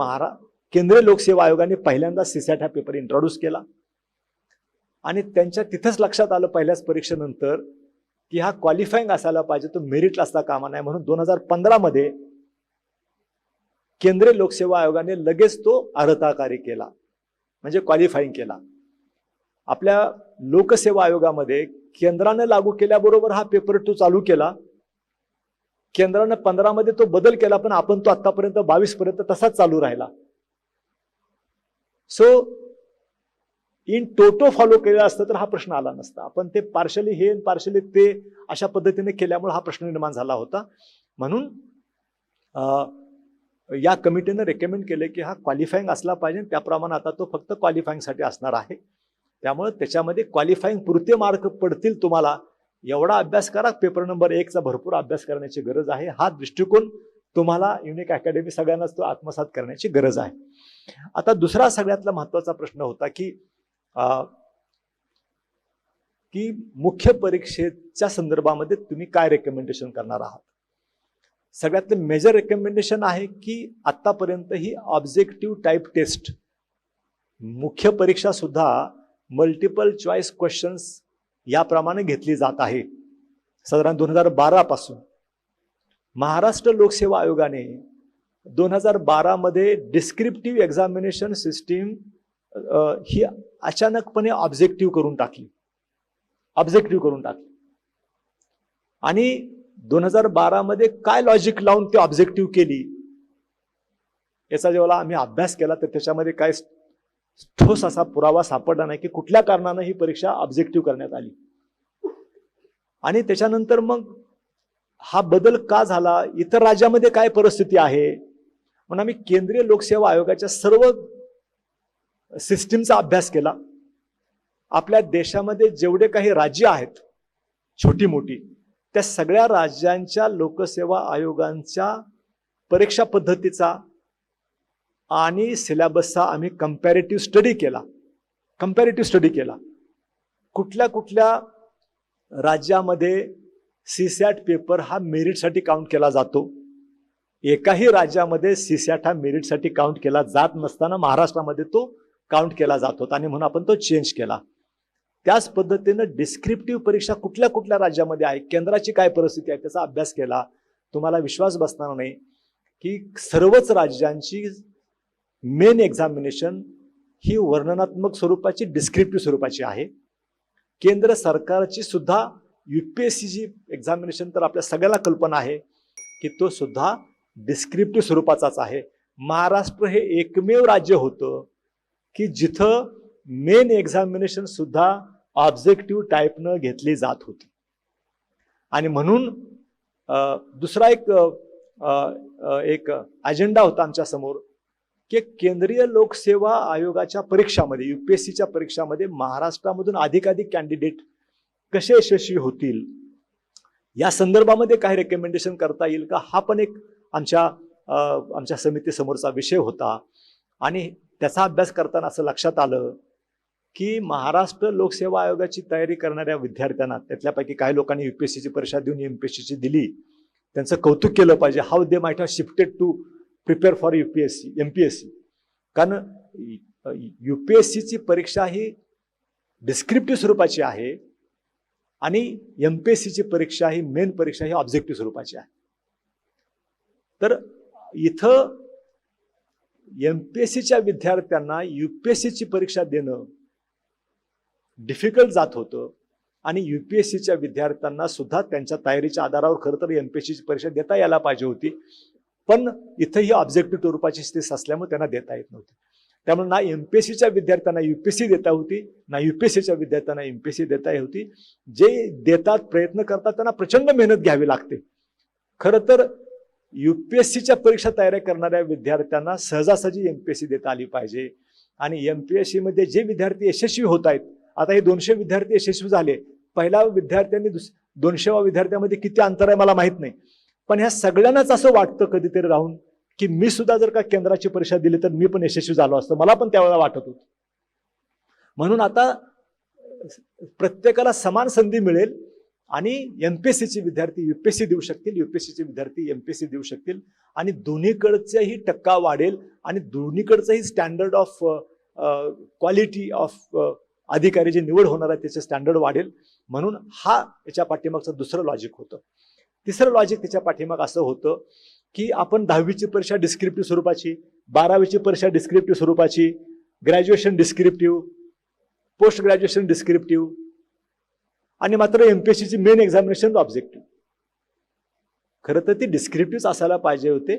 केंद्रीय लोकसेवा आयोगाने पहिल्यांदा सीसॅट हा पेपर इंट्रोड्यूस केला आणि त्यांच्या तिथंच लक्षात आलं पहिल्याच परीक्षेनंतर की हा क्वालिफाईंग असायला पाहिजे, तो मेरिटला असता कामा नाही. म्हणून 2015 मध्ये केंद्रीय लोकसेवा आयोगाने लगेच तो अर्हताकारी केला, म्हणजे क्वालिफाईंग केला. आपल्या लोकसेवा आयोगामध्ये केंद्राने लागू केल्याबरोबर हा पेपर 2 चालू केला. केंद्राने 15 मध्ये तो बदल केला, पण आपण तो आतापर्यंत 22 पर्यंत तसाच चालू राहिला. सो इन टोटो फॉलो केलं असतं तर हा प्रश्न आला नसता. आपण ते पार्शली हे पार्शली ते अशा पद्धतीने केल्यामुळे हा प्रश्न निर्माण झाला होता. म्हणून या कमिटीने रेकमेंड केले की हा क्वालिफाईंग असला पाहिजे, त्याप्रमाणे आता तो फक्त क्वालिफाईंगसाठी असणार आहे. त्यामुळे त्याच्यामध्ये क्वालिफाईंग पुरते मार्क पडतील तुम्हाला, एवढा अभ्यास करा. पेपर नंबर 1 चा भरपूर अभ्यास करण्याची गरज आहे. हा दृष्टिकोन तुम्हाला युनिक अकॅडमी सगळ्यांनाच तो आत्मसात करण्याची गरज आहे. आता दुसरा सगळ्यातला महत्वाचा प्रश्न होता की मुख्य परीक्षेच्या संदर्भामध्ये तुम्ही काय रेकमेंडेशन करणार आहात. सगळ्यातलं मेजर रेकमेंडेशन आहे की आतापर्यंत ही ऑब्जेक्टिव्ह टाईप टेस्ट, मुख्य परीक्षा सुद्धा मल्टिपल चॉईस क्वेश्चन्स याप्रमाणे घेतली जात आहे. साधारण 2012 पासून महाराष्ट्र लोकसेवा आयोगाने 2012 मध्ये डिस्क्रिप्टिव्ह एक्झामिनेशन सिस्टीम ही अचानकपणे ऑब्जेक्टिव्ह करून टाकली. आणि 2012 मध्ये काय लॉजिक लावून ती ऑब्जेक्टिव्ह केली याचा जेव्हा आम्ही अभ्यास केला तर त्याच्यामध्ये काय ठोस असा पुरावा सापडला नाही की कुठल्या कारणानं ही परीक्षा ऑब्जेक्टिव्ह करण्यात आली. आणि त्याच्यानंतर मग हा बदल का झाला, इतर राज्यामध्ये काय परिस्थिती आहे, म्हणून आम्ही केंद्रीय लोकसेवा आयोगाच्या सर्व सिस्टीमचा अभ्यास केला. आपल्या देशामध्ये जेवढे काही राज्य आहेत छोटी मोठी, त्या सगळ्या राज्यांच्या लोकसेवा आयोगांच्या परीक्षा पद्धतीचा आणि सिलेबसचा आम्ही कंपॅरेटिव्ह स्टडी केला. कुठल्या कुठल्या राज्यामध्ये सीसॅट पेपर हा मेरिटसाठी काउंट केला जातो, एकाही राज्यामध्ये सीसॅट हा मेरिटसाठी काउंट केला जात नसताना महाराष्ट्रामध्ये तो काउंट केला जात होता आणि म्हणून आपण तो चेंज केला. त्याच पद्धतीनं डिस्क्रिप्टिव्ह परीक्षा कुठल्या कुठल्या राज्यामध्ये आहे, केंद्राची काय परिस्थिती आहे त्याचा अभ्यास केला. तुम्हाला विश्वास बसणार नाही की सर्वच राज्यांची मेन एक्झामिनेशन ही वर्णनात्मक स्वरूपाची, डिस्क्रिप्टिव्ह स्वरूपाची आहे. केंद्र सरकारची सुद्धा UPSCची एक्झामिनेशन तर आपल्या सगळ्याला कल्पना आहे की तो सुद्धा डिस्क्रिप्टिव्ह स्वरूपाचाच आहे. महाराष्ट्र हे एकमेव राज्य होतं की जिथं मेन एक्झामिनेशन सुद्धा ऑब्जेक्टिव्ह टाईपनं घेतली जात होती. आणि म्हणून दुसरा एक अजेंडा होता आमच्या समोर की केंद्रीय लोकसेवा आयोगाच्या परीक्षामध्ये, UPSCच्या परीक्षामध्ये महाराष्ट्रामधून अधिकाधिक कॅन्डिडेट कसे यशस्वी होतील या संदर्भामध्ये काही रेकमेंडेशन करता येईल का, हा पण एक आमच्या समितीसमोरचा विषय होता. आणि त्याचा अभ्यास करताना असं लक्षात आलं की महाराष्ट्र लोकसेवा आयोगाची तयारी करणाऱ्या विद्यार्थ्यांना, त्यातल्यापैकी काही लोकांनी UPSCची परीक्षा देऊन MPSCची दिली, त्यांचं कौतुक केलं पाहिजे. How they might have shifted to prepare for MPSC. कारण UPSCची परीक्षा ही डिस्क्रिप्टिव्ह स्वरूपाची आहे आणि MPSCची परीक्षा ही मेन परीक्षा ही ऑब्जेक्टिव्ह स्वरूपाची आहे. तर इथं MPSCच्या विद्यार्थ्यांना UPSCची परीक्षा देणं डिफिकल्ट जात होतं आणि UPSCच्या विद्यार्थ्यांना सुद्धा त्यांच्या तयारीच्या आधारावर खरं तर MPSCची परीक्षा देता यायला पाहिजे होती, पण इथं ही ऑब्जेक्टिव्ह स्वरूपाची स्थिती असल्यामुळे त्यांना देता येत नव्हती. त्यामुळे ना एमपीएससीच्या विद्यार्थ्यांना युपीएससी देता होती, ना युपीएससीच्या विद्यार्थ्यांना एमपीएससी देता होती. जे देतात, प्रयत्न करतात, त्यांना प्रचंड मेहनत घ्यावी लागते. खरं तर युपीएससीच्या परीक्षा तयारी करणाऱ्या विद्यार्थ्यांना सहजासहजी एमपीएससी देता आली पाहिजे. आणि एमपीएससी मध्ये जे विद्यार्थी यशस्वी होत आहेत, आता हे 200 विद्यार्थी यशस्वी झाले, पहिल्या विद्यार्थ्यांनी 200व्या विद्यार्थ्यामध्ये किती अंतर आहे मला माहित नाही, पण ह्या सगळ्यांनाच असं वाटतं कधीतरी राहून की मी सुद्धा जर का केंद्राची परीक्षा दिली तर मी पण यशस्वी झालो असतो, मला पण त्यावेळेला वाटत होतं. म्हणून आता प्रत्येकाला समान संधी मिळेल आणि एमपीएससीचे विद्यार्थी युपीएससी देऊ शकतील, युपीएससीचे विद्यार्थी एमपीएससी देऊ शकतील आणि दोन्हीकडचाही टक्का वाढेल आणि दोन्हीकडचाही स्टँडर्ड ऑफ क्वालिटी ऑफ अधिकारी जे निवड होणार आहे त्याचे स्टँडर्ड वाढेल. म्हणून हा याच्या पाठीमागचं दुसरं लॉजिक होतं. तिसरं लॉजिक त्याच्या पाठीमाग असं होतं की आपण 10वीची परीक्षा डिस्क्रिप्टिव्ह स्वरूपाची, 12वीची परीक्षा डिस्क्रिप्टिव्ह स्वरूपाची, graduation descriptive, post graduation descriptive आणि मात्र एमपीएससीची मेन एक्झामिनेशन ऑब्जेक्टिव्ह. खरं तर ती डिस्क्रिप्टिव्ह असायला पाहिजे होते.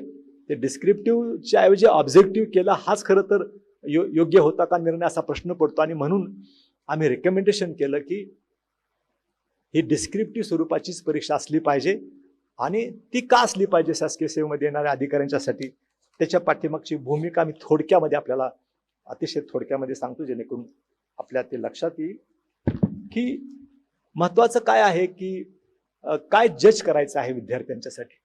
ते डिस्क्रिप्टिव्हच्या ऐवजी ऑब्जेक्टिव्ह केला हाच खरं तर योग्य होता का निर्णय असा प्रश्न पडतो. आणि म्हणून आम्ही रेकमेंडेशन केलं की ही डिस्क्रिप्टिव्ह स्वरूपाचीच परीक्षा असली पाहिजे. आणि ती का असली पाहिजे शासकीय सेवेमध्ये येणाऱ्या अधिकाऱ्यांच्यासाठी, त्याच्या पाठीमागची भूमिका मी थोडक्यामध्ये आपल्याला अतिशय थोडक्यामध्ये सांगतो, जेणेकरून आपल्या ते लक्षात येईल की महत्वाचं काय आहे की काय जज करायचं आहे विद्यार्थ्यांच्यासाठी.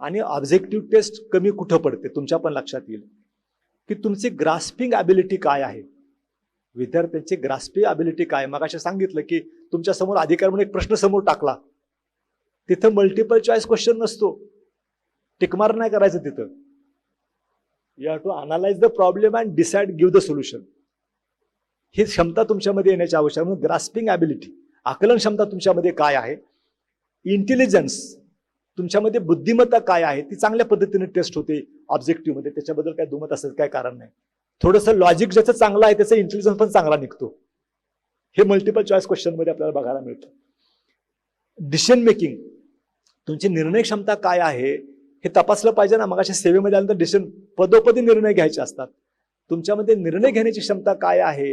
आणि ऑब्जेक्टिव्ह टेस्ट कमी कुठं पडते तुमच्या पण लक्षात येईल की तुमची ग्रास्पिंग ॲबिलिटी काय आहे, विद्यार्थ्यांची ग्रास्पिंग ॲबिलिटी काय. मग अशा सांगितलं की तुमच्या समोर अधिकारी म्हणून एक प्रश्न समोर टाकला, तिथं मल्टिपल चॉईस क्वेश्चन नसतो, टिकमार नाही करायचं तिथं. You have to analyse the problem and decide give the solution. ही क्षमता तुमच्यामध्ये येण्याची आवश्यक. म्हणून ग्रास्पिंग ॲबिलिटी, आकलन क्षमता तुमच्यामध्ये काय आहे, इंटेलिजन्स तुमच्यामध्ये बुद्धिमत्ता काय आहे, ती चांगल्या पद्धतीने टेस्ट होते ऑब्जेक्टिव्ह मध्ये. त्याच्याबद्दल काय दुमत असेल काय कारण नाही. थोडंसं लॉजिक ज्याचं चांगलं आहे त्याचा इंटेलिजन्स पण चांगला निघतो. हे मल्टिपल चॉईस क्वेश्चन मध्ये आपल्याला बघायला मिळतं. डिसिजन मेकिंग, तुमची निर्णय क्षमता काय आहे हे तपासलं पाहिजे ना. मग अशा सेवेमध्ये आल्यानंतर डिसिजन पदोपदी निर्णय घ्यायचे असतात. तुमच्यामध्ये निर्णय घेण्याची क्षमता काय आहे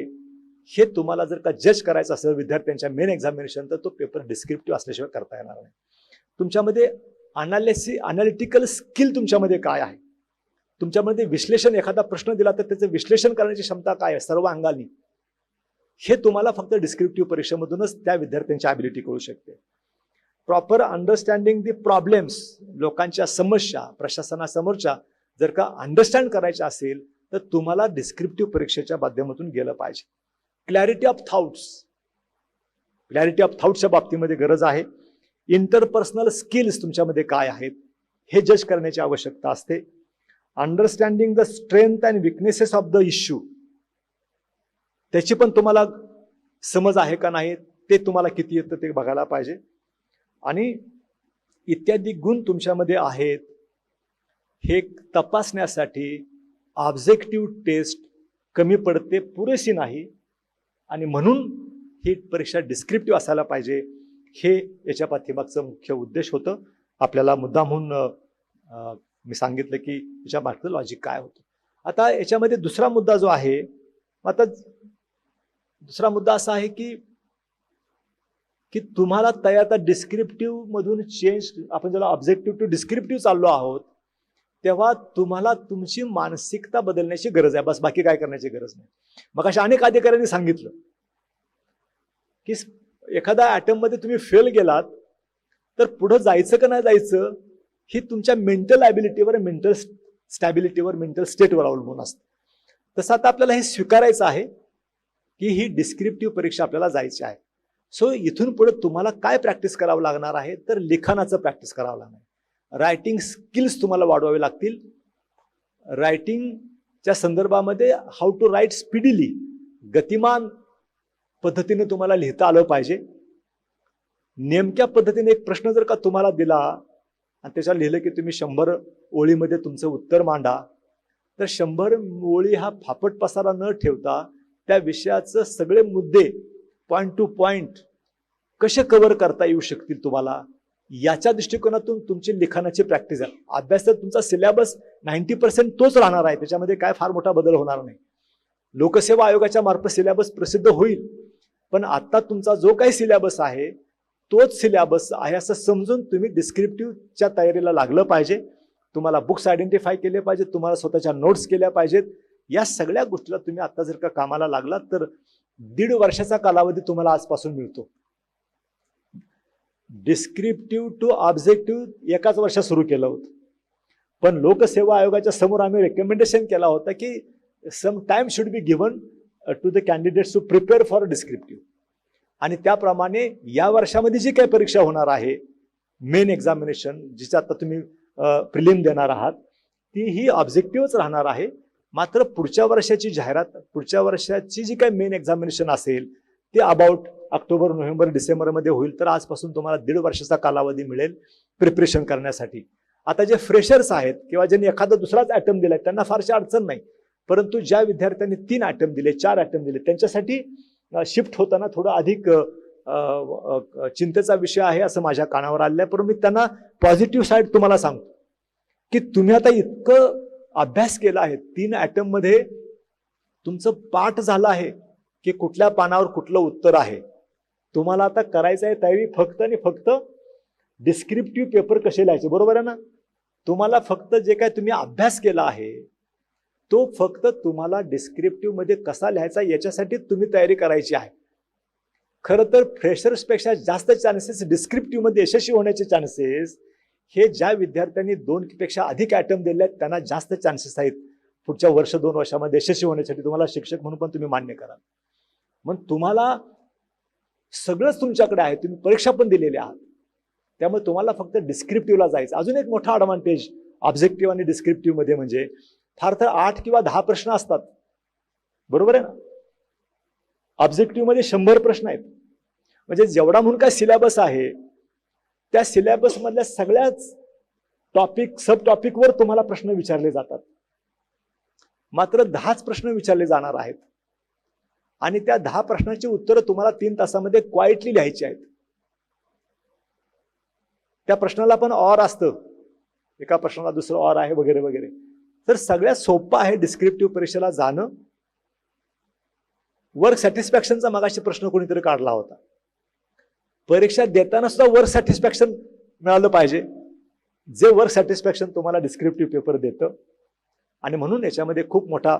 हे तुम्हाला जर का जज करायचं असेल विद्यार्थ्यांच्या मेन एक्झामिनेशन, तर तो पेपर डिस्क्रिप्टिव्ह असल्याशिवाय करता येणार नाही. तुमच्यामध्ये अनालिटिकल स्किल तुमच्यामध्ये काय आहे, तुमच्यामध्ये विश्लेषण, एखादा प्रश्न दिला तर त्याचं विश्लेषण करण्याची क्षमता काय आहे सर्व अंगानी, हे तुम्हाला फक्त डिस्क्रिप्टिव्ह परीक्षेमधूनच त्या विद्यार्थ्यांची ॲबिलिटी कळू शकते. प्रॉपर अंडरस्टँडिंग दी प्रॉब्लेम्स, लोकांच्या समस्या प्रशासनासमोरच्या जर का अंडरस्टँड करायच्या असेल तर तुम्हाला डिस्क्रिप्टिव्ह परीक्षेच्या माध्यमातून गेलं पाहिजे. Clarity of thoughts, clarity of थाउट्सच्या बाबतीमध्ये गरज आहे. इंटरपर्सनल स्किल्स तुमच्यामध्ये काय आहेत हे जज करण्याची आवश्यकता असते. Understanding the strength and weaknesses of the issue, त्याची पण तुम्हाला समज आहे का नाही, ते तुम्हाला किती येतं ते बघायला पाहिजे. आणि इत्यादी गुण तुमच्यामध्ये आहेत हे तपासण्यासाठी ऑब्जेक्टिव्ह टेस्ट कमी पडते, पुरेशी नाही. आणि म्हणून ही परीक्षा डिस्क्रिप्टिव्ह असायला पाहिजे, हे याच्या पाठीमागचं मुख्य उद्देश होतं. आपल्याला मुद्दा म्हणून मी सांगितलं की याच्या मागचं लॉजिक काय होतं. आता याच्यामध्ये दुसरा मुद्दा जो आहे, आता दुसरा मुद्दा असा आहे की तुम्हाला तयार डिस्क्रिप्टिव्ह मधून चेंज, आपण ज्याला ऑब्जेक्टिव्ह टू डिस्क्रिप्टिव्ह चाललो आहोत, तेव्हा तुम्हाला तुमची मानसिकता बदलण्याची गरज आहे, बस बाकी काय करण्याची गरज नाही. मग अशा अनेक अधिकाऱ्यांनी सांगितलं की एखाद्या ॲटम मध्ये तुम्ही फेल गेलात तर पुढे जायचं का नाही जायचं ही तुमच्या मेंटल ॲबिलिटीवर, मेंटल स्टॅबिलिटीवर, मेंटल स्टेटवर अवलंबून असतं. तसं आता आपल्याला हे स्वीकारायचं आहे की ही डिस्क्रिप्टिव्ह परीक्षा आपल्याला जायची आहे. सो इथून पुढे तुम्हाला काय प्रॅक्टिस करावं लागणार आहे, तर लिखाणाचं प्रॅक्टिस करावं लागणार. रायटिंग स्किल्स तुम्हाला वाढवावे लागतील. रायटिंगच्या संदर्भामध्ये हाऊ टू राईट स्पीडीली, गतिमान पद्धतीने तुम्हाला लिहिता आलं पाहिजे. नेमक्या पद्धतीने एक प्रश्न जर का तुम्हाला दिला आणि त्याच्यावर लिहिलं की तुम्ही 100 ओळीमध्ये तुमचं उत्तर मांडा, तर 100 ओळी हा फापट पसारा न ठेवता त्या विषयाचं सगळे मुद्दे पॉइंट टू पॉइंट कसे कव्हर करता येऊ शकतील तुम्हाला, याच्या दृष्टिकोनातून तुमची लिखाणाची प्रॅक्टिस आहे. अभ्यास तर तुमचा सिलेबस 90% तोच राहणार आहे, त्याच्यामध्ये काय फार मोठा बदल होणार नाही. लोकसेवा आयोगाच्या मार्फत सिलेबस प्रसिद्ध होईल, पण आता तुमचा जो काही सिलेबस आहे तोच सिलेबस आहे असं समजून तुम्ही डिस्क्रिप्टिव्हच्या तयारीला लागलं पाहिजे. तुम्हाला बुक्स आयडेंटिफाय केले पाहिजेत, तुम्हाला स्वतःच्या नोट्स केल्या पाहिजेत. या सगळ्या गोष्टीला तुम्ही आता जर का कामाला लागलात तर 1.5 वर्षाचा कालावधी तुम्हाला आजपासून मिळतो. डिस्क्रिप्टिव्ह टू ऑब्जेक्टिव्ह एकाच वर्षात सुरू केलं होतं, पण लोकसेवा आयोगाच्या समोर आम्ही रेकमेंडेशन केला होता की some time should be given to the candidates to prepare for descriptive. आणि त्याप्रमाणे या वर्षामध्ये जी काही परीक्षा होणार आहे, मेन एक्झामिनेशन जिचं आता तुम्ही प्रिलिम देणार आहात, ती ही ऑब्जेक्टिव्हच राहणार आहे. मात्र पुढच्या वर्षाची जाहिरात, पुढच्या वर्षाची जी काही मेन एक्झामिनेशन असेल ते अबाउट ऑक्टोबर, नोव्हेंबर, डिसेंबरमध्ये होईल. तर आजपासून तुम्हाला 1.5 वर्षाचा कालावधी मिळेल प्रिपरेशन करण्यासाठी. आता जे फ्रेशर्स आहेत किंवा ज्यांनी एखादा दुसराच आयटम दिलाय त्यांना फारशी अडचण नाही, परंतु ज्या विद्यार्थ्यांनी 3 आयटम दिले, 4 आयटम दिले, त्यांच्यासाठी शिफ्ट होताना थोडं अधिक चिंतेचा विषय आहे असं माझ्या कानावर आलेलं आहे. परंतु मी त्यांना पॉझिटिव्ह साईड तुम्हाला सांगतो की तुम्ही आता इतकं अभ्यास केला आहे, 3 आयटम मध्ये तुमचं पाठ झालं आहे की कुठल्या पानावर कुठलं उत्तर आहे. तुम्हाला आता करायचं आहे तयारी फक्त आणि फक्त डिस्क्रिप्टिव्ह पेपर कसे लिहायचे, बरोबर आहे ना. तुम्हाला फक्त जे काय तुम्ही अभ्यास केला आहे तो फक्त तुम्हाला डिस्क्रिप्टिव्ह मध्ये कसा लिहायचा याच्यासाठी तुम्ही तयारी करायची आहे. खरं तर फ्रेशर्सपेक्षा जास्त चान्सेस डिस्क्रिप्टिव्ह मध्ये यशस्वी होण्याचे चान्सेस हे ज्या विद्यार्थ्यांनी 2 पेक्षा अधिक आयटम दिले आहेत त्यांना जास्त चान्सेस आहेत पुढच्या 1-2 वर्षामध्ये यशस्वी होण्यासाठी. तुम्हाला शिक्षक म्हणून पण तुम्ही मान्य कराल. मग तुम्हाला सगळंच तुमच्याकडे आहे, तुम्ही परीक्षा पण दिलेल्या आहात, त्यामुळे तुम्हाला फक्त डिस्क्रिप्टिव्हला जायचं. अजून एक मोठा ॲडव्हान्टेज ऑब्जेक्टिव्ह आणि डिस्क्रिप्टिव्ह मध्ये म्हणजे फार तर 8 किंवा 10 प्रश्न असतात, बरोबर आहे ना. ऑब्जेक्टिव्ह मध्ये 100 प्रश्न आहेत. म्हणजे जेवढा म्हणून काय सिलेबस आहे त्या सिलेबस मधल्या सगळ्याच टॉपिक, सब टॉपिकवर तुम्हाला प्रश्न विचारले जातात. मात्र 10च प्रश्न विचारले जाणार आहेत आणि त्या 10 प्रश्नांची उत्तरं तुम्हाला 3 तासामध्ये क्वाइटली लिहायची आहेत. त्या प्रश्नाला पण ऑर असतं, एका प्रश्नाला दुसरं ऑर आहे वगैरे वगैरे. तर सगळ्यात सोपं आहे डिस्क्रिप्टिव्ह परीक्षेला जाणं. वर्क सॅटिस्फॅक्शनचा मगाशी प्रश्न कोणीतरी काढला होता. परीक्षा देताना सुद्धा वर्क सॅटिस्फॅक्शन मिळालं पाहिजे, जे वर्क सॅटिस्फॅक्शन तुम्हाला डिस्क्रिप्टिव्ह पेपर देतं. आणि म्हणून याच्यामध्ये खूप मोठा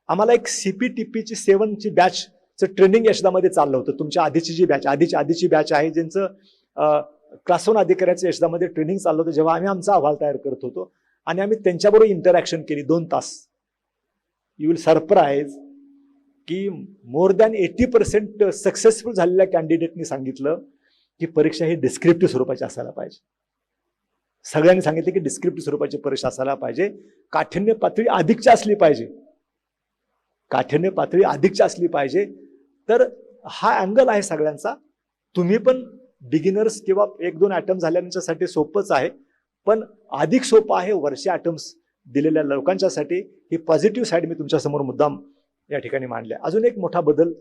आम्हाला एक CPTPची 7ची बॅचचं ट्रेनिंग यशदामध्ये चाललं होतं. तुमच्या आधीची जी बॅच, आधीची बॅच आहे ज्यांचं क्लास 1 अधिकाऱ्याचं यशदामध्ये ट्रेनिंग चाललं होतं, जेव्हा आम्ही आमचा अहवाल तयार करत होतो आणि आम्ही त्यांच्याबरोबर इंटरॅक्शन केली 2 तास. यू विल सरप्राईज की मोर दॅन 80% सक्सेसफुल झालेल्या कॅन्डिडेटनी सांगितलं की परीक्षा ही डिस्क्रिप्टिव्ह स्वरूपाची असायला पाहिजे. सगळ्यांनी सांगितलं की डिस्क्रिप्टिव्ह स्वरूपाची परीक्षा असायला पाहिजे, काठिण्य पातळी अधिकची असली पाहिजे, काठिण्य पातळी अधिकची असली पाहिजे. तर हा अँगल आहे सगळ्यांचा. तुम्ही पण बिगिनर्स किंवा 1-2 आयटम झाल्यानंतरसाठी सोपंच आहे, पण अधिक सोपं आहे वर्षे आयटम्स दिलेल्या लोकांच्यासाठी. ही पॉझिटिव्ह साईड मी तुमच्यासमोर मुद्दाम या ठिकाणी मांडल्या. अजून एक मोठा बदल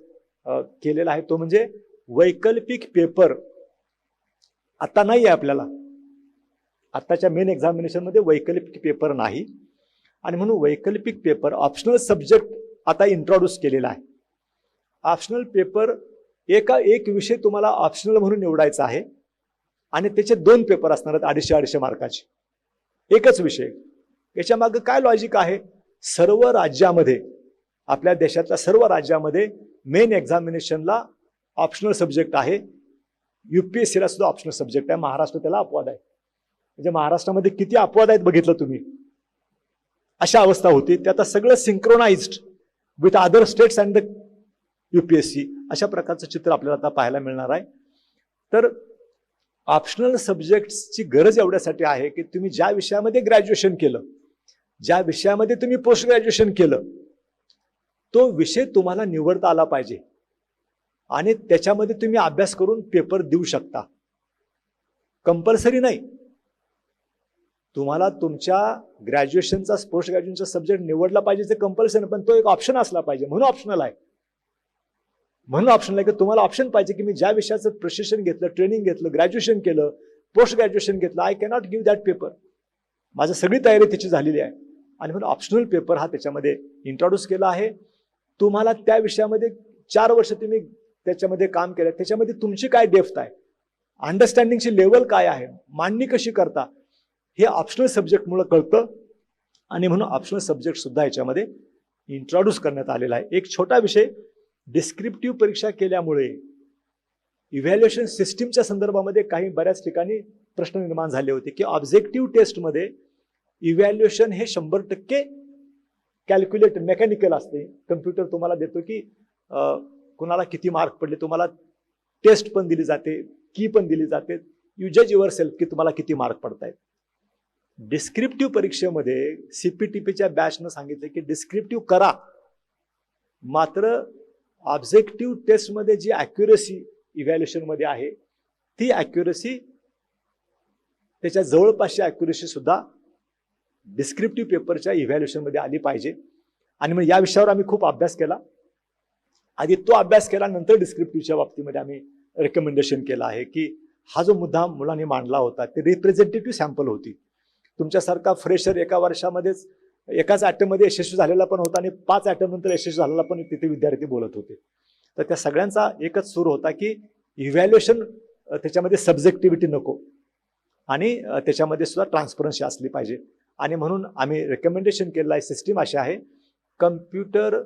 केलेला आहे तो म्हणजे वैकल्पिक पेपर आता नाही आहे आपल्याला. आताच्या मेन एक्झामिनेशन मध्ये वैकल्पिक पेपर नाही आणि म्हणून वैकल्पिक पेपर ऑप्शनल सब्जेक्ट आता इंट्रोड्यूस केलेला आहे. ऑप्शनल पेपर एक विषय तुम्हाला ऑप्शनल म्हणून निवडायचा आहे आणि त्याचे 2 पेपर असणार आहेत 250 मार्काचे, एकच विषय. याच्या मागे काय लॉजिक आहे? सर्व राज्यामध्ये, आपल्या देशातल्या सर्व राज्यामध्ये मेन एक्झामिनेशनला ऑप्शनल सब्जेक्ट आहे. UPSCला सुद्धा ऑप्शनल सब्जेक्ट आहे. महाराष्ट्र त्याला अपवाद आहे. म्हणजे महाराष्ट्रामध्ये किती अपवाद आहेत बघितलं तुम्ही, अशा अवस्था होती. ते आता सगळं synchronised with other states and the UPSC अशा प्रकारचं चित्र आपल्याला आता पाहायला मिळणार आहे. तर ऑप्शनल सब्जेक्ट्सची गरज एवढ्यासाठी आहे की तुम्ही ज्या विषयामध्ये ग्रॅज्युएशन केलं, ज्या विषयामध्ये तुम्ही पोस्ट ग्रॅज्युएशन केलं, तो विषय तुम्हाला निवडता आला पाहिजे आणि त्याच्यामध्ये तुम्ही अभ्यास करून पेपर देऊ शकता. कंपल्सरी नाही, तुम्हाला तुमच्या ग्रॅज्युएशनचा पोस्ट ग्रॅज्युएशनचा सब्जेक्ट निवडला पाहिजे ते कंपल्सरी, पण तो एक ऑप्शन असला पाहिजे. म्हणून ऑप्शनल आहे. म्हणून ऑप्शनल आहे की तुम्हाला ऑप्शन पाहिजे की मी ज्या विषयाचं प्रशिक्षण घेतलं, ट्रेनिंग घेतलं, ग्रॅज्युएशन केलं, पोस्ट ग्रॅज्युएशन घेतलं, I cannot give that paper. माझं सगळी तयारी त्याची झालेली आहे आणि म्हणून ऑप्शनल पेपर हा त्याच्यामध्ये इंट्रोड्यूस केला आहे. तुम्हाला त्या विषयामध्ये 4 वर्ष तुम्ही त्याच्यामध्ये काम केलं, त्याच्यामध्ये तुमची काय डेप्थ आहे, अंडरस्टँडिंगची लेवल काय आहे, मांडणी कशी करता, हे ऑप्शनल सब्जेक्टमुळे कळतं. आणि म्हणून ऑप्शनल सब्जेक्ट सुद्धा याच्यामध्ये इंट्रोड्यूस करण्यात आलेला आहे. एक छोटा विषय, डिस्क्रिप्टिव्ह परीक्षा केल्यामुळे इव्हॅल्युएशन सिस्टीमच्या संदर्भामध्ये काही बऱ्याच ठिकाणी प्रश्न निर्माण झाले होते की ऑब्जेक्टिव्ह टेस्टमध्ये इव्हॅल्युएशन हे 100% कॅल्क्युलेट मेकॅनिकल असते. कम्प्युटर तुम्हाला देतो की कुणाला किती मार्क पडले, तुम्हाला टेस्ट पण दिली जाते, की पण दिली जाते, यू जज युअर सेल्फ की तुम्हाला किती मार्क पडतायत. डिस्क्रिप्टिव्ह परीक्षेमध्ये CPTPच्या बॅचनं सांगितलं की डिस्क्रिप्टिव्ह करा, मात्र ऑब्जेक्टिव्ह टेस्टमध्ये जी ॲक्युरसी इव्हॅल्युएशनमध्ये आहे ती ॲक्युरसी, त्याच्या जवळपासची ॲक्युरसी सुद्धा डिस्क्रिप्टिव्ह पेपरच्या इव्हॅल्युएशनमध्ये आली पाहिजे. आणि मग या विषयावर आम्ही खूप अभ्यास केला. आधी तो अभ्यास केल्यानंतर डिस्क्रिप्टिव्हच्या बाबतीमध्ये आम्ही रेकमेंडेशन केलं आहे की हा जो मुद्दा मुलांनी मांडला होता ते रिप्रेझेंटेटिव्ह सॅम्पल होती. तुमच्यासारखा फ्रेशर एका वर्षामध्येच एकाच ॲटममध्ये यशस्वी झालेला पण होता आणि 5 ॲटम नंतर यशस्वी झालेला पण तिथे विद्यार्थी बोलत होते. तर त्या सगळ्यांचा एकच सूर होता की इव्हॅल्युएशन त्याच्यामध्ये सब्जेक्टिव्हिटी नको आणि त्याच्यामध्ये सुद्धा ट्रान्सपरन्सी असली पाहिजे. आणि म्हणून आम्ही रेकमेंडेशन केलेलं आहे, सिस्टीम अशी आहे, computer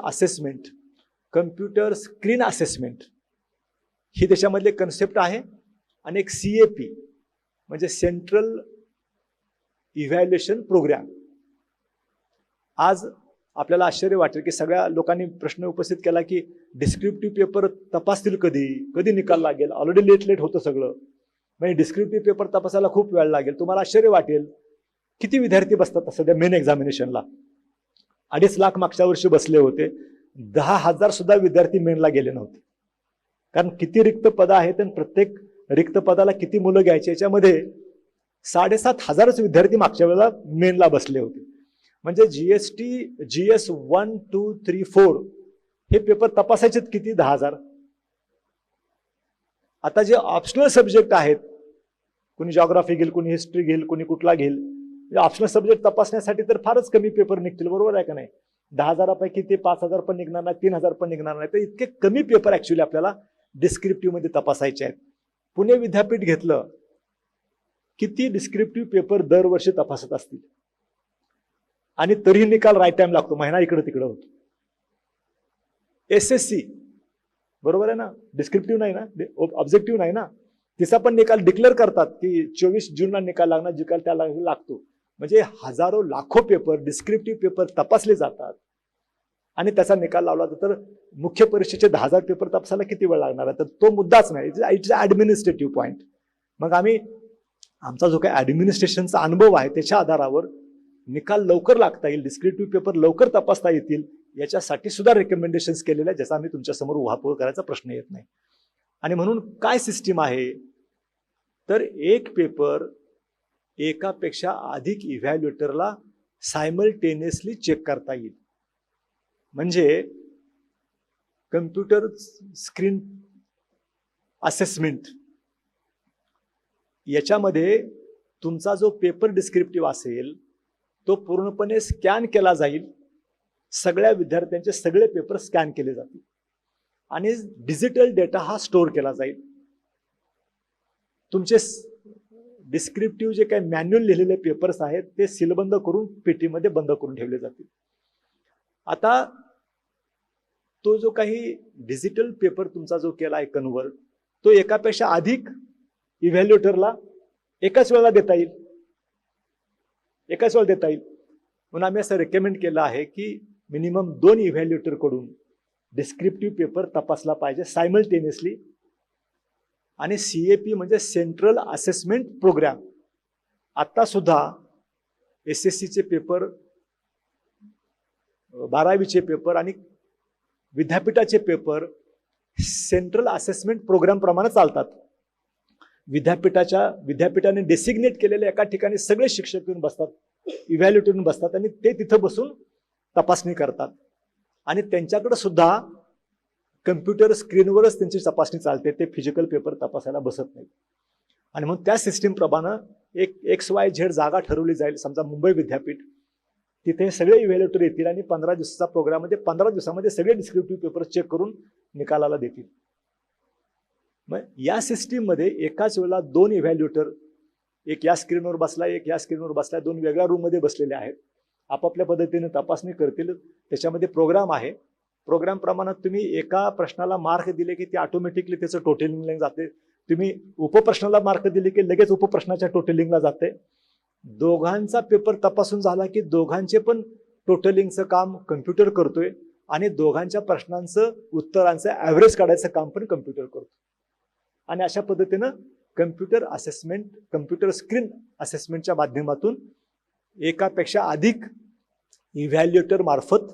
assessment, computer screen assessment ही त्याच्यामधले कन्सेप्ट आहे. आणि एक CAP म्हणजे सेंट्रल इव्हॅल्युएशन प्रोग्राम. आज आपल्याला आश्चर्य वाटेल की सगळ्या लोकांनी प्रश्न उपस्थित केला की डिस्क्रिप्टिव्ह पेपर तपासतील कधी, कधी निकाल लागेल, ऑलरेडी लेट होतं सगळं, म्हणजे डिस्क्रिप्टिव्ह पेपर तपासायला खूप वेळ लागेल. तुम्हाला आश्चर्य वाटेल किती विद्यार्थी बसतात सध्या मेन एक्झामिनेशनला. 2.5 लाख मागच्या वर्षी बसले होते, 10,000 सुद्धा विद्यार्थी मेनला गेले नव्हते. कारण किती रिक्त पदं आहेत आणि प्रत्येक रिक्त पदाला किती मुलं घ्यायची, याच्यामध्ये 7,500 विद्यार्थी मागच्या वेळेला मेनला बसले होते. म्हणजे GS 1, 2, 3, 4 हे पेपर तपासायचे किती, 10,000. आता जे ऑप्शनल सब्जेक्ट आहेत, कोणी जॉग्राफी घेईल, कोणी हिस्ट्री घेईल, कोणी कुठला घेईल, ऑप्शनल सब्जेक्ट तपासण्यासाठी तर फारच कमी पेपर निघतील, बरोबर आहे का नाही. 10,000पैकी ते 5,000 पण निघणार नाही, 3,000 पण निघणार नाही. तर इतके कमी पेपर ऍक्च्युली आपल्याला डिस्क्रिप्टिव्ह मध्ये तपासायचे आहेत. पुणे विद्यापीठ घेतलं, किती डिस्क्रिप्टिव्ह पेपर दरवर्षी तपासत असतील आणि तरीही निकाल राईट टाइम लागतो, महिना इकडं तिकडं होतो. SSC बरोबर आहे ना, डिस्क्रिप्टिव्ह नाही ना, ऑब्जेक्टिव्ह नाही ना, तिचा पण निकाल डिक्लेअर करतात की 24 जूनला निकाल लागणार, निकाल त्याला लागतो. म्हणजे हजारो लाखो पेपर, डिस्क्रिप्टिव्ह पेपर तपासले जातात आणि त्याचा निकाल लावला तर मुख्य परीक्षेचे 10,000 पेपर तपासायला किती वेळ लागणार आहे. तर तो मुद्दाच नाही, इट्स ॲडमिनिस्ट्रेटिव्ह पॉईंट. मग आम्ही आमचा जो काही ॲडमिनिस्ट्रेशनचा अनुभव आहे त्याच्या आधारावर निकाल लवकर लागता येईल, डिस्क्रिप्टिव्ह पेपर लवकर तपासता येतील, याच्यासाठी सुद्धा रेकमेंडेशन्स केलेले आहेत, ज्याचा आम्ही तुमच्यासमोर उहापोह करायचा प्रश्न येत नाही. आणि म्हणून काय सिस्टीम आहे, तर एक पेपर एकापेक्षा अधिक इव्हॅल्युएटरला सायमल्टेनियसली चेक करता येईल. म्हणजे कम्प्युटर स्क्रीन असेसमेंट याच्यामध्ये तुमचा जो पेपर डिस्क्रिप्टिव्ह असेल तो पूर्णपणे स्कॅन केला जाईल, सगळ्या विद्यार्थ्यांचे सगळे पेपर स्कॅन केले जातील आणि डिजिटल डेटा हा स्टोअर केला जाईल. तुमचे डिस्क्रिप्टिव्ह जे काही मॅन्युअल लिहिलेले पेपर्स आहेत ते सीलबंद करून पेटीमध्ये बंद करून ठेवले जातील. आता तो जो काही डिजिटल पेपर तुमचा जो केला आहे कन्वर्ट, तो एकापेक्षा अधिक इव्हॅल्युएटरला एकाच वेळेला देता येईल, एकाच वेळेला देता येईल. म्हणून आम्ही असं रेकमेंड केलं आहे की मिनिमम 2 इव्हॅल्युएटर कडून डिस्क्रिप्टिव्ह पेपर तपासला पाहिजे सायमल्टेनियसली. आणि CAP म्हणजे सेंट्रल असेसमेंट प्रोग्राम. आता सुद्धा SSCचे पेपर, 12वीचे पेपर आणि विद्यापीठाचे पेपर सेंट्रल असेसमेंट प्रोग्राम प्रमाणे चालतात. विद्यापीठाने डेसिग्नेट केलेल्या एका ठिकाणी सगळे शिक्षक येऊन बसतात, इव्हॅल्युएट येऊन बसतात आणि ते तिथं बसून तपासणी करतात. आणि त्यांच्याकडे सुद्धा कम्प्युटर स्क्रीनवरच त्यांची तपासणी चालते, ते फिजिकल पेपर तपासायला बसत नाही. आणि म्हणून त्या सिस्टीम प्रमाणे एक XYZ जागा ठरवली जाईल. समजा मुंबई विद्यापीठ तिथे सगळे इव्हॅल्युएटर येतील आणि 15 दिवसाचा प्रोग्राममध्ये 15 दिवसामध्ये सगळे डिस्क्रिप्टिव्ह पेपर चेक करून निकालाला देतील. मग या सिस्टीममध्ये एकाच वेळेला 2 इव्हॅल्युएटर, एक या स्क्रीनवर बसला, एक या स्क्रीनवर बसला, 2 वेगळ्या रूममध्ये बसलेले आहेत. आपापल्या पद्धतीने तपासणी करतील. त्याच्यामध्ये प्रोग्राम आहे. प्रोग्राम प्रमाणात तुम्ही एका प्रश्नाला मार्क दिले की ते ऑटोमॅटिकली त्याचं टोटलिंगला जाते. तुम्ही उपप्रश्नाला मार्क दिले की लगेच उपप्रश्नाच्या टोटलिंगला जाते. दोघांचा पेपर तपासून झाला की दोघांचे पण टोटलिंगचं काम कम्प्युटर करतोय आणि दोघांच्या प्रश्नांचं उत्तरांचं ॲव्हरेज काढायचं काम पण कम्प्युटर करतो. आणि अशा पद्धतीनं कम्प्युटर असेसमेंट, कम्प्युटर स्क्रीन असेसमेंटच्या माध्यमातून एकापेक्षा अधिक इव्हॅल्युएटर मार्फत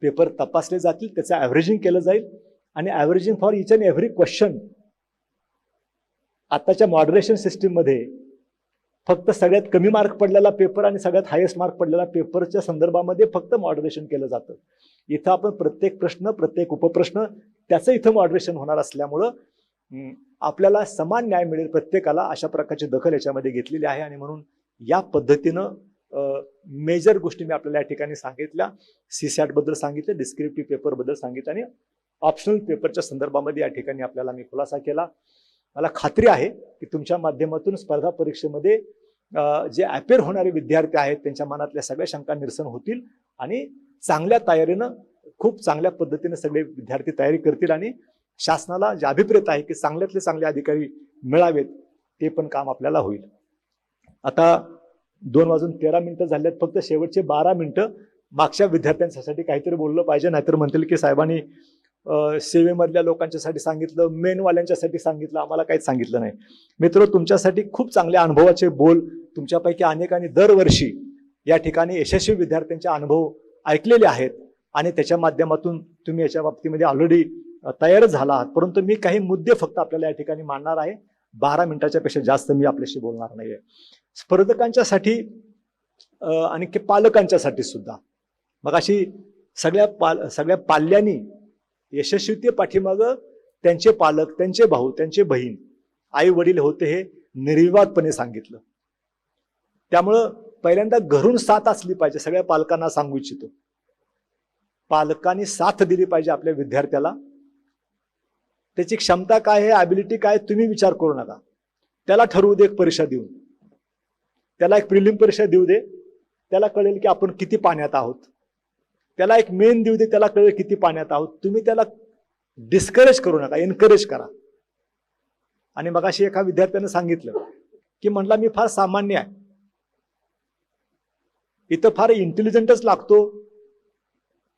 पेपर तपासले जातील, त्याचं ॲव्हरेजिंग केलं जाईल आणि averaging for each and every question. आताच्या मॉडरेशन सिस्टीममध्ये फक्त सगळ्यात कमी मार्क पडलेला पेपर आणि सगळ्यात हायेस्ट मार्क पडलेला पेपरच्या संदर्भामध्ये फक्त मॉडरेशन केलं जातं. इथं आपण प्रत्येक प्रश्न, प्रत्येक उपप्रश्न त्याचं इथं मॉडरेशन होणार असल्यामुळं आपल्याला समान न्याय मिळेल प्रत्येकाला, अशा प्रकारची दखल याच्यामध्ये घेतलेली आहे. आणि म्हणून या पद्धतीनं मेजर गोष्टी मी आपल्याला या ठिकाणी सांगितल्या. CSAT बद्दल सांगितलं, डिस्क्रिप्टिव्ह पेपर बद्दल सांगितलं आणि ऑप्शनल पेपरच्या संदर्भामध्ये या ठिकाणी आपल्याला मी खुलासा केला. मला खात्री आहे की तुमच्या माध्यमातून स्पर्धा परीक्षेमध्ये जे अपेअर होणारे विद्यार्थी आहेत त्यांच्या मनातल्या सगळ्या शंका निरसन होतील आणि चांगल्या तयारीनं, खूप चांगल्या पद्धतीने सगळे विद्यार्थी तयारी करतील आणि शासनाला जे अभिप्रेत आहे की चांगल्यातले चांगले अधिकारी मिळावेत ते पण काम आपल्याला होईल. आता 2:13 झाल्यात. फक्त शेवटचे 12 मिनिटं मागच्या विद्यार्थ्यांसाठी काहीतरी बोललं पाहिजे, नाहीतर म्हणतील की साहेबांनी सेवेमधल्या लोकांच्यासाठी सांगितलं, मेनवाल्यांच्यासाठी सांगितलं, आम्हाला काहीच सांगितलं नाही. मित्र, तुमच्यासाठी खूप चांगले अनुभवाचे बोल तुमच्यापैकी अनेकांनी दरवर्षी या ठिकाणी यशस्वी विद्यार्थ्यांचे अनुभव ऐकलेले आहेत आणि त्याच्या माध्यमातून तुम्ही याच्या बाबतीमध्ये ऑलरेडी तयारच झाला आहात. परंतु मी काही मुद्दे फक्त आपल्याला या ठिकाणी मांडणार आहे. 12 मिनिटाच्या पेक्षा जास्त मी आपल्याशी बोलणार नाहीये. स्पर्धकांच्यासाठी आणि पालकांच्यासाठी सुद्धा मग अशी सगळ्या पाल्यांनी यशस्वीते पाठीमागं त्यांचे पालक, त्यांचे भाऊ, त्यांचे बहीण, आई वडील होते हे निर्विवादपणे सांगितलं. त्यामुळं पहिल्यांदा घरून साथ असली पाहिजे. सगळ्या पालकांना सांगू इच्छितो, पालकांनी साथ दिली पाहिजे आपल्या विद्यार्थ्याला. त्याची क्षमता काय आहे, ॲबिलिटी काय, तुम्ही विचार करू नका. त्याला ठरवू दे, एक परीक्षा देऊन त्याला एक प्रिलिम परीक्षा देऊ दे, त्याला कळेल की आपण किती पाण्यात आहोत. त्याला एक मेन देऊ दे, त्याला कळेल किती पाण्यात आहोत. तुम्ही त्याला डिस्करेज करू नका, एनकरेज करा. आणि मग अशी एका विद्यार्थ्यानं सांगितलं की म्हणला मी फार सामान्य आहे, इथं फार इंटेलिजंटच लागतो,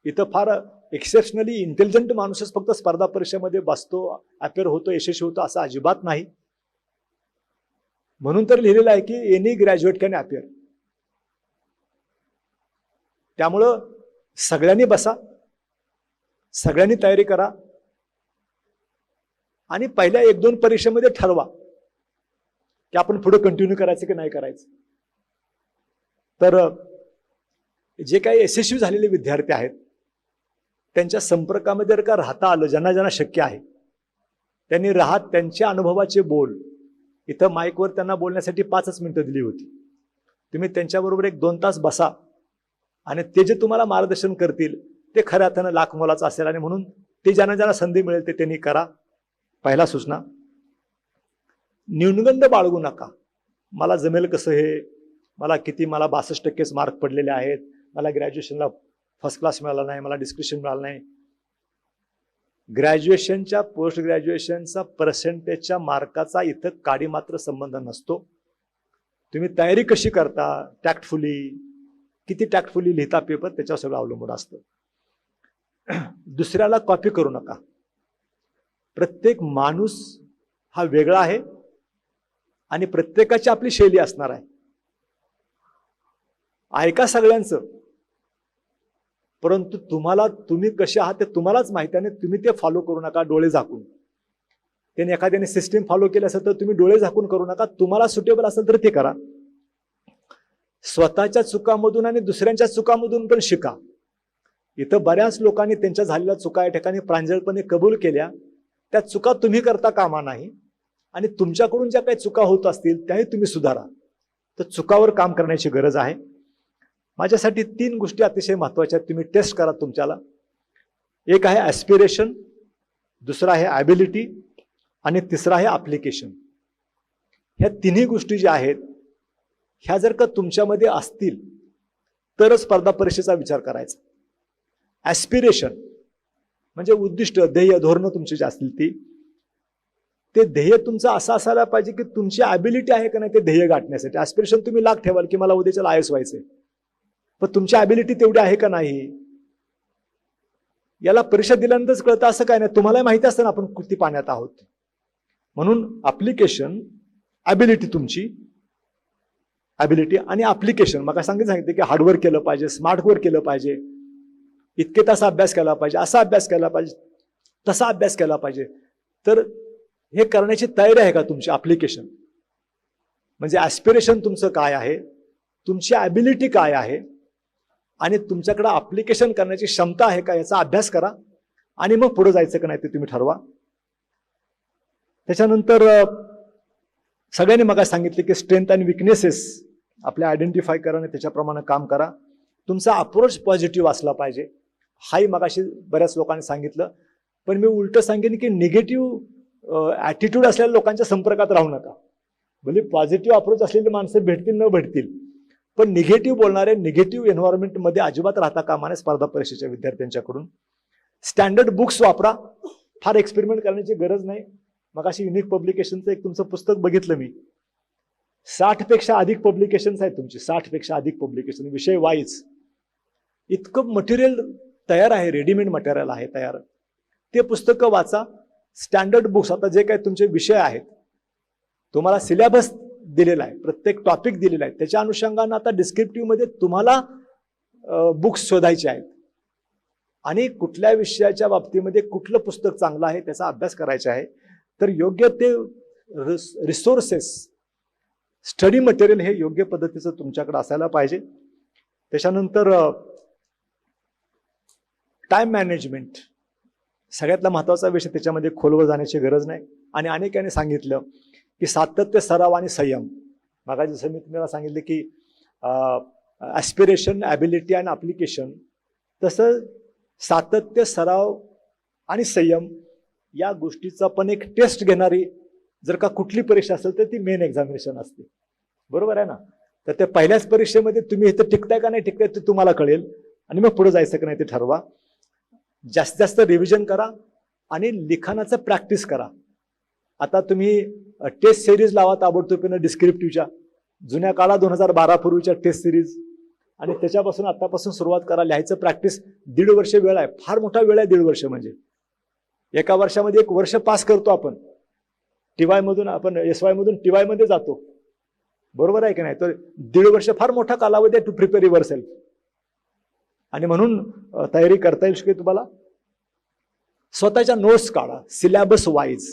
इथं फार एक्सेप्शनली इंटेलिजंट माणूसच फक्त स्पर्धा परीक्षेमध्ये बसतो, अपेअर होतो, यशस्वी होतो असं अजिबात नाही. म्हणून तर लिहिलेलं आहे की एनी ग्रॅज्युएट कॅन अपेअर. त्यामुळं सगळ्यांनी बसा, सगळ्यांनी तयारी करा आणि पहिल्या 1-2 परीक्षेमध्ये ठरवा की आपण पुढे कंटिन्यू करायचं की नाही करायचं. तर जे काही यशस्वी झालेले विद्यार्थी आहेत त्यांच्या संपर्कामध्ये जर का राहता आलं, ज्यांना ज्यांना शक्य आहे त्यांनी राहत त्यांच्या अनुभवाचे बोल, इथं माईकवर त्यांना बोलण्यासाठी 5च मिनिटं दिली होती. तुम्ही त्यांच्याबरोबर 1-2 तास बसा आणि ते जे तुम्हाला मार्गदर्शन करतील ते खऱ्या अर्थानं लाख मोलाचं असेल. आणि म्हणून ते ज्यांना ज्यांना संधी मिळेल ते त्यांनी करा. पहिला सूचना, न्यूनगंड बाळगू नका. मला जमेल कसं हे, मला 62% मार्क पडलेले आहेत, मला ग्रॅज्युएशनला फर्स्ट क्लास मिळाला नाही, मला डिस्क्रिप्शन मिळालं नाही. ग्रॅज्युएशनच्या पोस्ट ग्रॅज्युएशनचा पर्सेंटेजच्या मार्काचा इथं काडी मात्र संबंध नसतो. तुम्ही तयारी कशी करता, टॅक्टफुली, किती टॅक्टफुली लिहिता पेपर, त्याच्यावर सगळं अवलंबून असतं. दुसऱ्याला कॉपी करू नका. प्रत्येक माणूस हा वेगळा आहे आणि प्रत्येकाची आपली शैली असणार आहे. ऐका सगळ्यांचं, परंतु तुम्ही कसे आहात ते तुम्हालाच माहिती आहे. तुम्ही ते फॉलो करू नका डोळे झाकून. त्याने एखाद्याने सिस्टीम फॉलो केली असेल तर तुम्ही डोळे झाकून करू नका. तुम्हाला सुटेबल असेल तर ते करा. स्वतःच्या चुकामधून आणि दुसऱ्यांच्या चुकामधून पण शिका. इथं बऱ्याच लोकांनी त्यांच्या झालेल्या चुका या ठिकाणी प्रांजळपणे कबूल केल्या. त्या चुका तुम्ही करता कामा नाही आणि तुमच्याकडून ज्या काही चुका होत असतील त्याही तुम्ही सुधारा. तर चुकावर काम करण्याची गरज आहे. माझ्यासाठी 3 गोष्टी अतिशय महत्त्वाच्या आहेत, तुम्ही टेस्ट करा तुमच्याला. एक आहे ॲस्पिरेशन, दुसरा आहे ॲबिलिटी आणि तिसरा आहे ॲप्लिकेशन. ह्या तिन्ही गोष्टी ज्या आहेत ह्या जर का तुमच्यामध्ये असतील तरच स्पर्धा परीक्षेचा विचार करायचा. ॲस्पिरेशन म्हणजे उद्दिष्ट, ध्येय, धोरणं तुमची जी असतील ते ध्येय तुमचं असं असायला पाहिजे की तुमची ॲबिलिटी आहे का नाही ते ध्येय गाठण्यासाठी. ॲस्पिरेशन तुम्ही लाख ठेवाल की मला उद्याच्याला IAS व्हायचंय, पण तुमची ॲबिलिटी तेवढी आहे का नाही याला परीक्षा दिल्यानंतरच कळतं. असं काय नाही, तुम्हालाही माहिती असतं ना आपण किती पाण्यात आहोत. म्हणून ॲप्लिकेशन, ॲबिलिटी तुमची, ॲबिलिटी आणि ॲप्लिकेशन. मग सांगितलं की हार्डवर्क केलं पाहिजे, स्मार्ट वर्क केलं पाहिजे, इतके तास अभ्यास केला पाहिजे, असा अभ्यास केला पाहिजे, तसा अभ्यास केला पाहिजे. तर हे करण्याची तयारी आहे का तुमची? ॲप्लिकेशन म्हणजे ॲस्पिरेशन तुमचं काय आहे, तुमची ॲबिलिटी काय आहे आणि तुमच्याकडे ॲप्लिकेशन करण्याची क्षमता आहे का याचा अभ्यास करा आणि मग पुढे जायचं का नाही ते तुम्ही ठरवा. त्याच्यानंतर सगळ्यांनी मग सांगितले की स्ट्रेंथ आणि विकनेसेस आपले आयडेंटिफाय करा आणि त्याच्याप्रमाणे काम करा. तुमचा अप्रोच पॉझिटिव्ह असला पाहिजे. हाही मगाशी बऱ्याच लोकांनी सांगितलं, पण मी उलट सांगेन की निगेटिव्ह ॲटिट्यूड असलेल्या लोकांच्या संपर्कात राहू नका. भले पॉझिटिव्ह अप्रोच असलेली माणसं भेटतील न भेटतील, पण निगेटिव्ह बोलणारे निगेटिव्ह एन्व्हायरमेंटमध्ये अजिबात राहता कामा नये स्पर्धा परीक्षेच्या विद्यार्थ्यांच्याकडून. स्टँडर्ड बुक्स वापरा, फार एक्सपेरिमेंट करण्याची गरज नाही. मग अशी युनिक पब्लिकेशनचं एक तुमचं पुस्तक बघितलं मी, 60 पेक्षा अधिक पब्लिकेशन्स आहेत तुमची, 60 पेक्षा अधिक पब्लिकेशन विषय वाईज. इतकं मटेरियल तयार आहे, रेडीमेड मटेरियल आहे तयार. ते पुस्तकं वाचा. स्टँडर्ड बुक्स, आता जे काही तुमचे विषय आहेत, तुम्हाला सिलेबस दिलेला आहे, प्रत्येक टॉपिक दिलेला आहे, त्याच्या अनुषंगानं आता डिस्क्रिप्टिव्हमध्ये तुम्हाला बुक्स शोधायचे आहेत आणि कुठल्या विषयाच्या बाबतीमध्ये कुठलं पुस्तक चांगलं आहे त्याचा अभ्यास करायचा आहे. तर योग्य ते रिसोर्सेस, स्टडी मटेरियल हे योग्य पद्धतीचं तुमच्याकडे असायला पाहिजे. त्याच्यानंतर टाइम मॅनेजमेंट सगळ्यातला महत्त्वाचा विषय, त्याच्यामध्ये खोलवर जाण्याची गरज नाही. आणि अनेकांनी सांगितलं की सातत्य, सराव आणि संयम. मग जसं मी तुम्हाला सांगितलं की ॲस्पिरेशन, ॲबिलिटी आणि ॲप्लिकेशन, तसं सातत्य, सराव आणि संयम या गोष्टीचा पण एक टेस्ट घेणारी जर का कुठली परीक्षा असेल तर ती मेन एक्झामिनेशन असते. बरोबर आहे ना? तर त्या पहिल्याच परीक्षेमध्ये तुम्ही इथं टिकताय का नाही टिकताय ते तुम्हाला कळेल आणि मग पुढे जायचं का नाही ते ठरवा. जास्तीत जास्त रिव्हिजन करा आणि लिखाणाचं प्रॅक्टिस करा. आता तुम्ही टेस्ट सिरीज लावा ताबडतोबीनं डिस्क्रिप्टिव्हच्या, जुन्या काळा 2012 पूर्वीच्या टेस्ट सिरीज, आणि त्याच्यापासून आतापासून सुरुवात करा लिहायचं प्रॅक्टिस. 1.5 वर्ष वेळ आहे, फार मोठा वेळ आहे 1.5 वर्ष. म्हणजे एका वर्षामध्ये 1 वर्ष पास करतो आपण. TY मधून आपण SY मधून TY मध्ये जातो, बरोबर आहे की नाही? तर 1.5 वर्ष फार मोठा कालावधी आहे टू प्रिपेअर युअर सेल्फ. आणि म्हणून तयारी करता येईल की तुम्हाला. स्वतःच्या नोट्स काढा सिलेबस वाईज.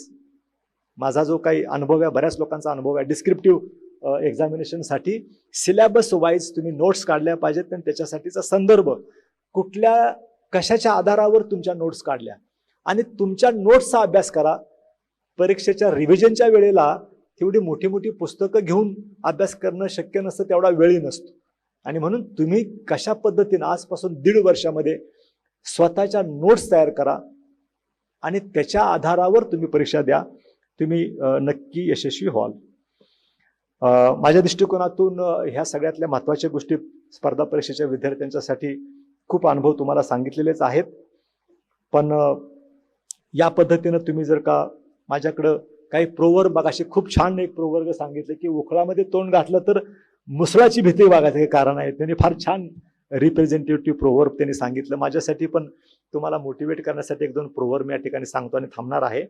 माझा जो काही अनुभव आहे, बऱ्याच लोकांचा अनुभव आहे, डिस्क्रिप्टिव्ह एक्झामिनेशनसाठी सिलेबस वाईज तुम्ही नोट्स काढल्या पाहिजेत. आणि त्याच्यासाठीचा संदर्भ, कुठल्या कशाच्या आधारावर तुमच्या नोट्स काढल्या, आणि तुमच्या नोट्सचा अभ्यास करा. परीक्षेच्या रिव्हिजनच्या वेळेला तेवढी मोठी मोठी पुस्तकं घेऊन अभ्यास करणं शक्य नसतं, तेवढा वेळही नसतो. आणि म्हणून तुम्ही कशा पद्धतीनं आजपासून 1.5 वर्षामध्ये स्वतःच्या नोट्स तयार करा आणि त्याच्या आधारावर तुम्ही परीक्षा द्या. तुम्ही नक्की यशस्वी व्हाल. माझ्या दृष्टिकोनातून ह्या सगळ्यातल्या महत्त्वाच्या गोष्टी स्पर्धा परीक्षेच्या विद्यार्थ्यांच्यासाठी खूप अनुभव तुम्हाला सांगितलेलेच आहेत. पण या पद्धतीनं तुम्ही जर का माझ्याकडं काही प्रोवर्ब, मगाशी खूप छान एक प्रोवर्ब सांगितलं की उखळामध्ये तोंड घातलं तर मुसळाची भीती बाळगायचं हे कारण आहे. त्यांनी फार छान रिप्रेझेंटेटिव्ह प्रोवर्ब त्यांनी सांगितलं. माझ्यासाठी पण तुम्हाला मोटिवेट करण्यासाठी 1-2 प्रोवर्ब मी या ठिकाणी सांगतो आणि थांबणार आहे.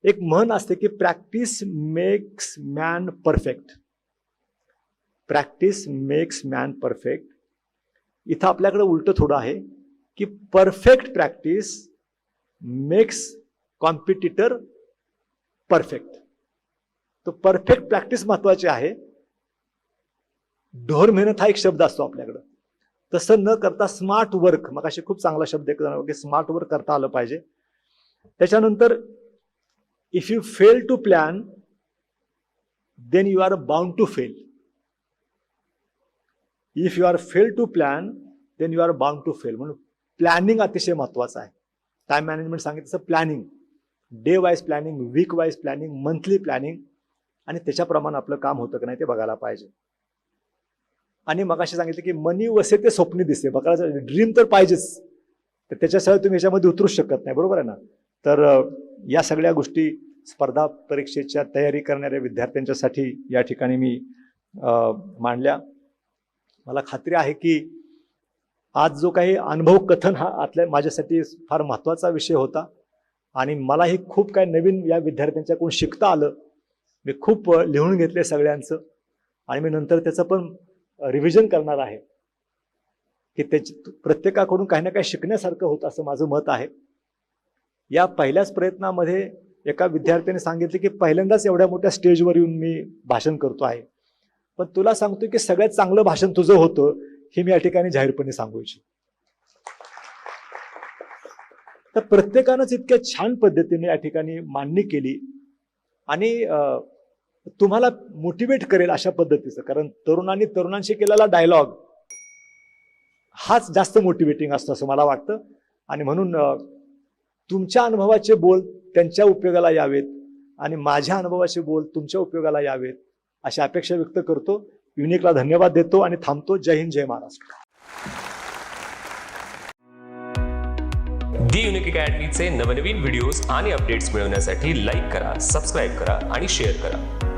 एक म्हण असते की practice makes man perfect. Practice makes man perfect. इथं आपल्याकडे उलट थोडं आहे की perfect practice makes competitor perfect. तो परफेक्ट प्रॅक्टिस महत्वाची आहे. ढोर मेहनत हा एक शब्द असतो आपल्याकडं, तसं न करता स्मार्ट वर्क, मग अशी खूप चांगला शब्द आहे की स्मार्ट वर्क करता आलं पाहिजे. त्याच्यानंतर if you fail to plan then you are bound to fail. If you are fail to plan then you are bound to fail. म्हणून प्लॅनिंग अतिशय महत्त्वाचं आहे. टाइम मॅनेजमेंट सांगितलं तसं planning, day wise planning, week wise planning, monthly planning, आणि त्याच्याप्रमाणे आपलं काम होतं की नाही ते बघायला पाहिजे. आणि मग असे सांगितलं की मनी वसे ते स्वप्नी दिसते. बघायला ड्रीम तर पाहिजेच, तर त्याच्याशिवाय तुम्ही याच्यामध्ये उतरूच शकत नाही, बरोबर आहे ना. तर या सगळ्या गोष्टी स्पर्धा परीक्षेच्या तयारी करणाऱ्या विद्यार्थ्यांच्यासाठी या ठिकाणी मी मांडल्या. मला खात्री आहे की आज जो काही अनुभव कथन हा आतल्या माझ्यासाठी फार महत्त्वाचा विषय होता आणि मलाही खूप काही नवीन या विद्यार्थ्यांच्याकडून शिकता आलं. मी खूप लिहून घेतले सगळ्यांचं आणि मी नंतर त्याचं पण रिव्हिजन करणार आहे की त्याची प्रत्येकाकडून काही ना काही शिकण्यासारखं होतं असं माझं मत आहे. या पहिल्याच प्रयत्नामध्ये एका विद्यार्थ्याने सांगितले की पहिल्यांदाच एवढ्या मोठ्या स्टेजवर येऊन मी भाषण करतो आहे, पण तुला सांगतो की सगळ्यात चांगलं भाषण तुझं होतं हे मी या ठिकाणी जाहीरपणे सांगू इच्छितो. तर प्रत्येकानंच इतक्या छान पद्धतीने या ठिकाणी मांडणी केली आणि तुम्हाला मोटिवेट करेल अशा पद्धतीचं, कारण तरुणांनी तरुणांशी केलेला डायलॉग हाच जास्त मोटिवेटिंग असतो असं मला वाटतं. आणि म्हणून तुमच्या अनुभवाचे बोल त्यांच्या उपयोगाला यावेत आणि माझ्या अनुभवाचे बोल तुमच्या उपयोगाला यावेत अशी अपेक्षा व्यक्त करतो. युनिकला धन्यवाद देतो आणि थांबतो. जय हिंद, जय महाराष्ट्र. दी युनिक अकॅडमीचे नवनवीन व्हिडिओज आणि अपडेट्स मिळवण्यासाठी लाईक करा, सबस्क्राईब करा आणि शेअर करा.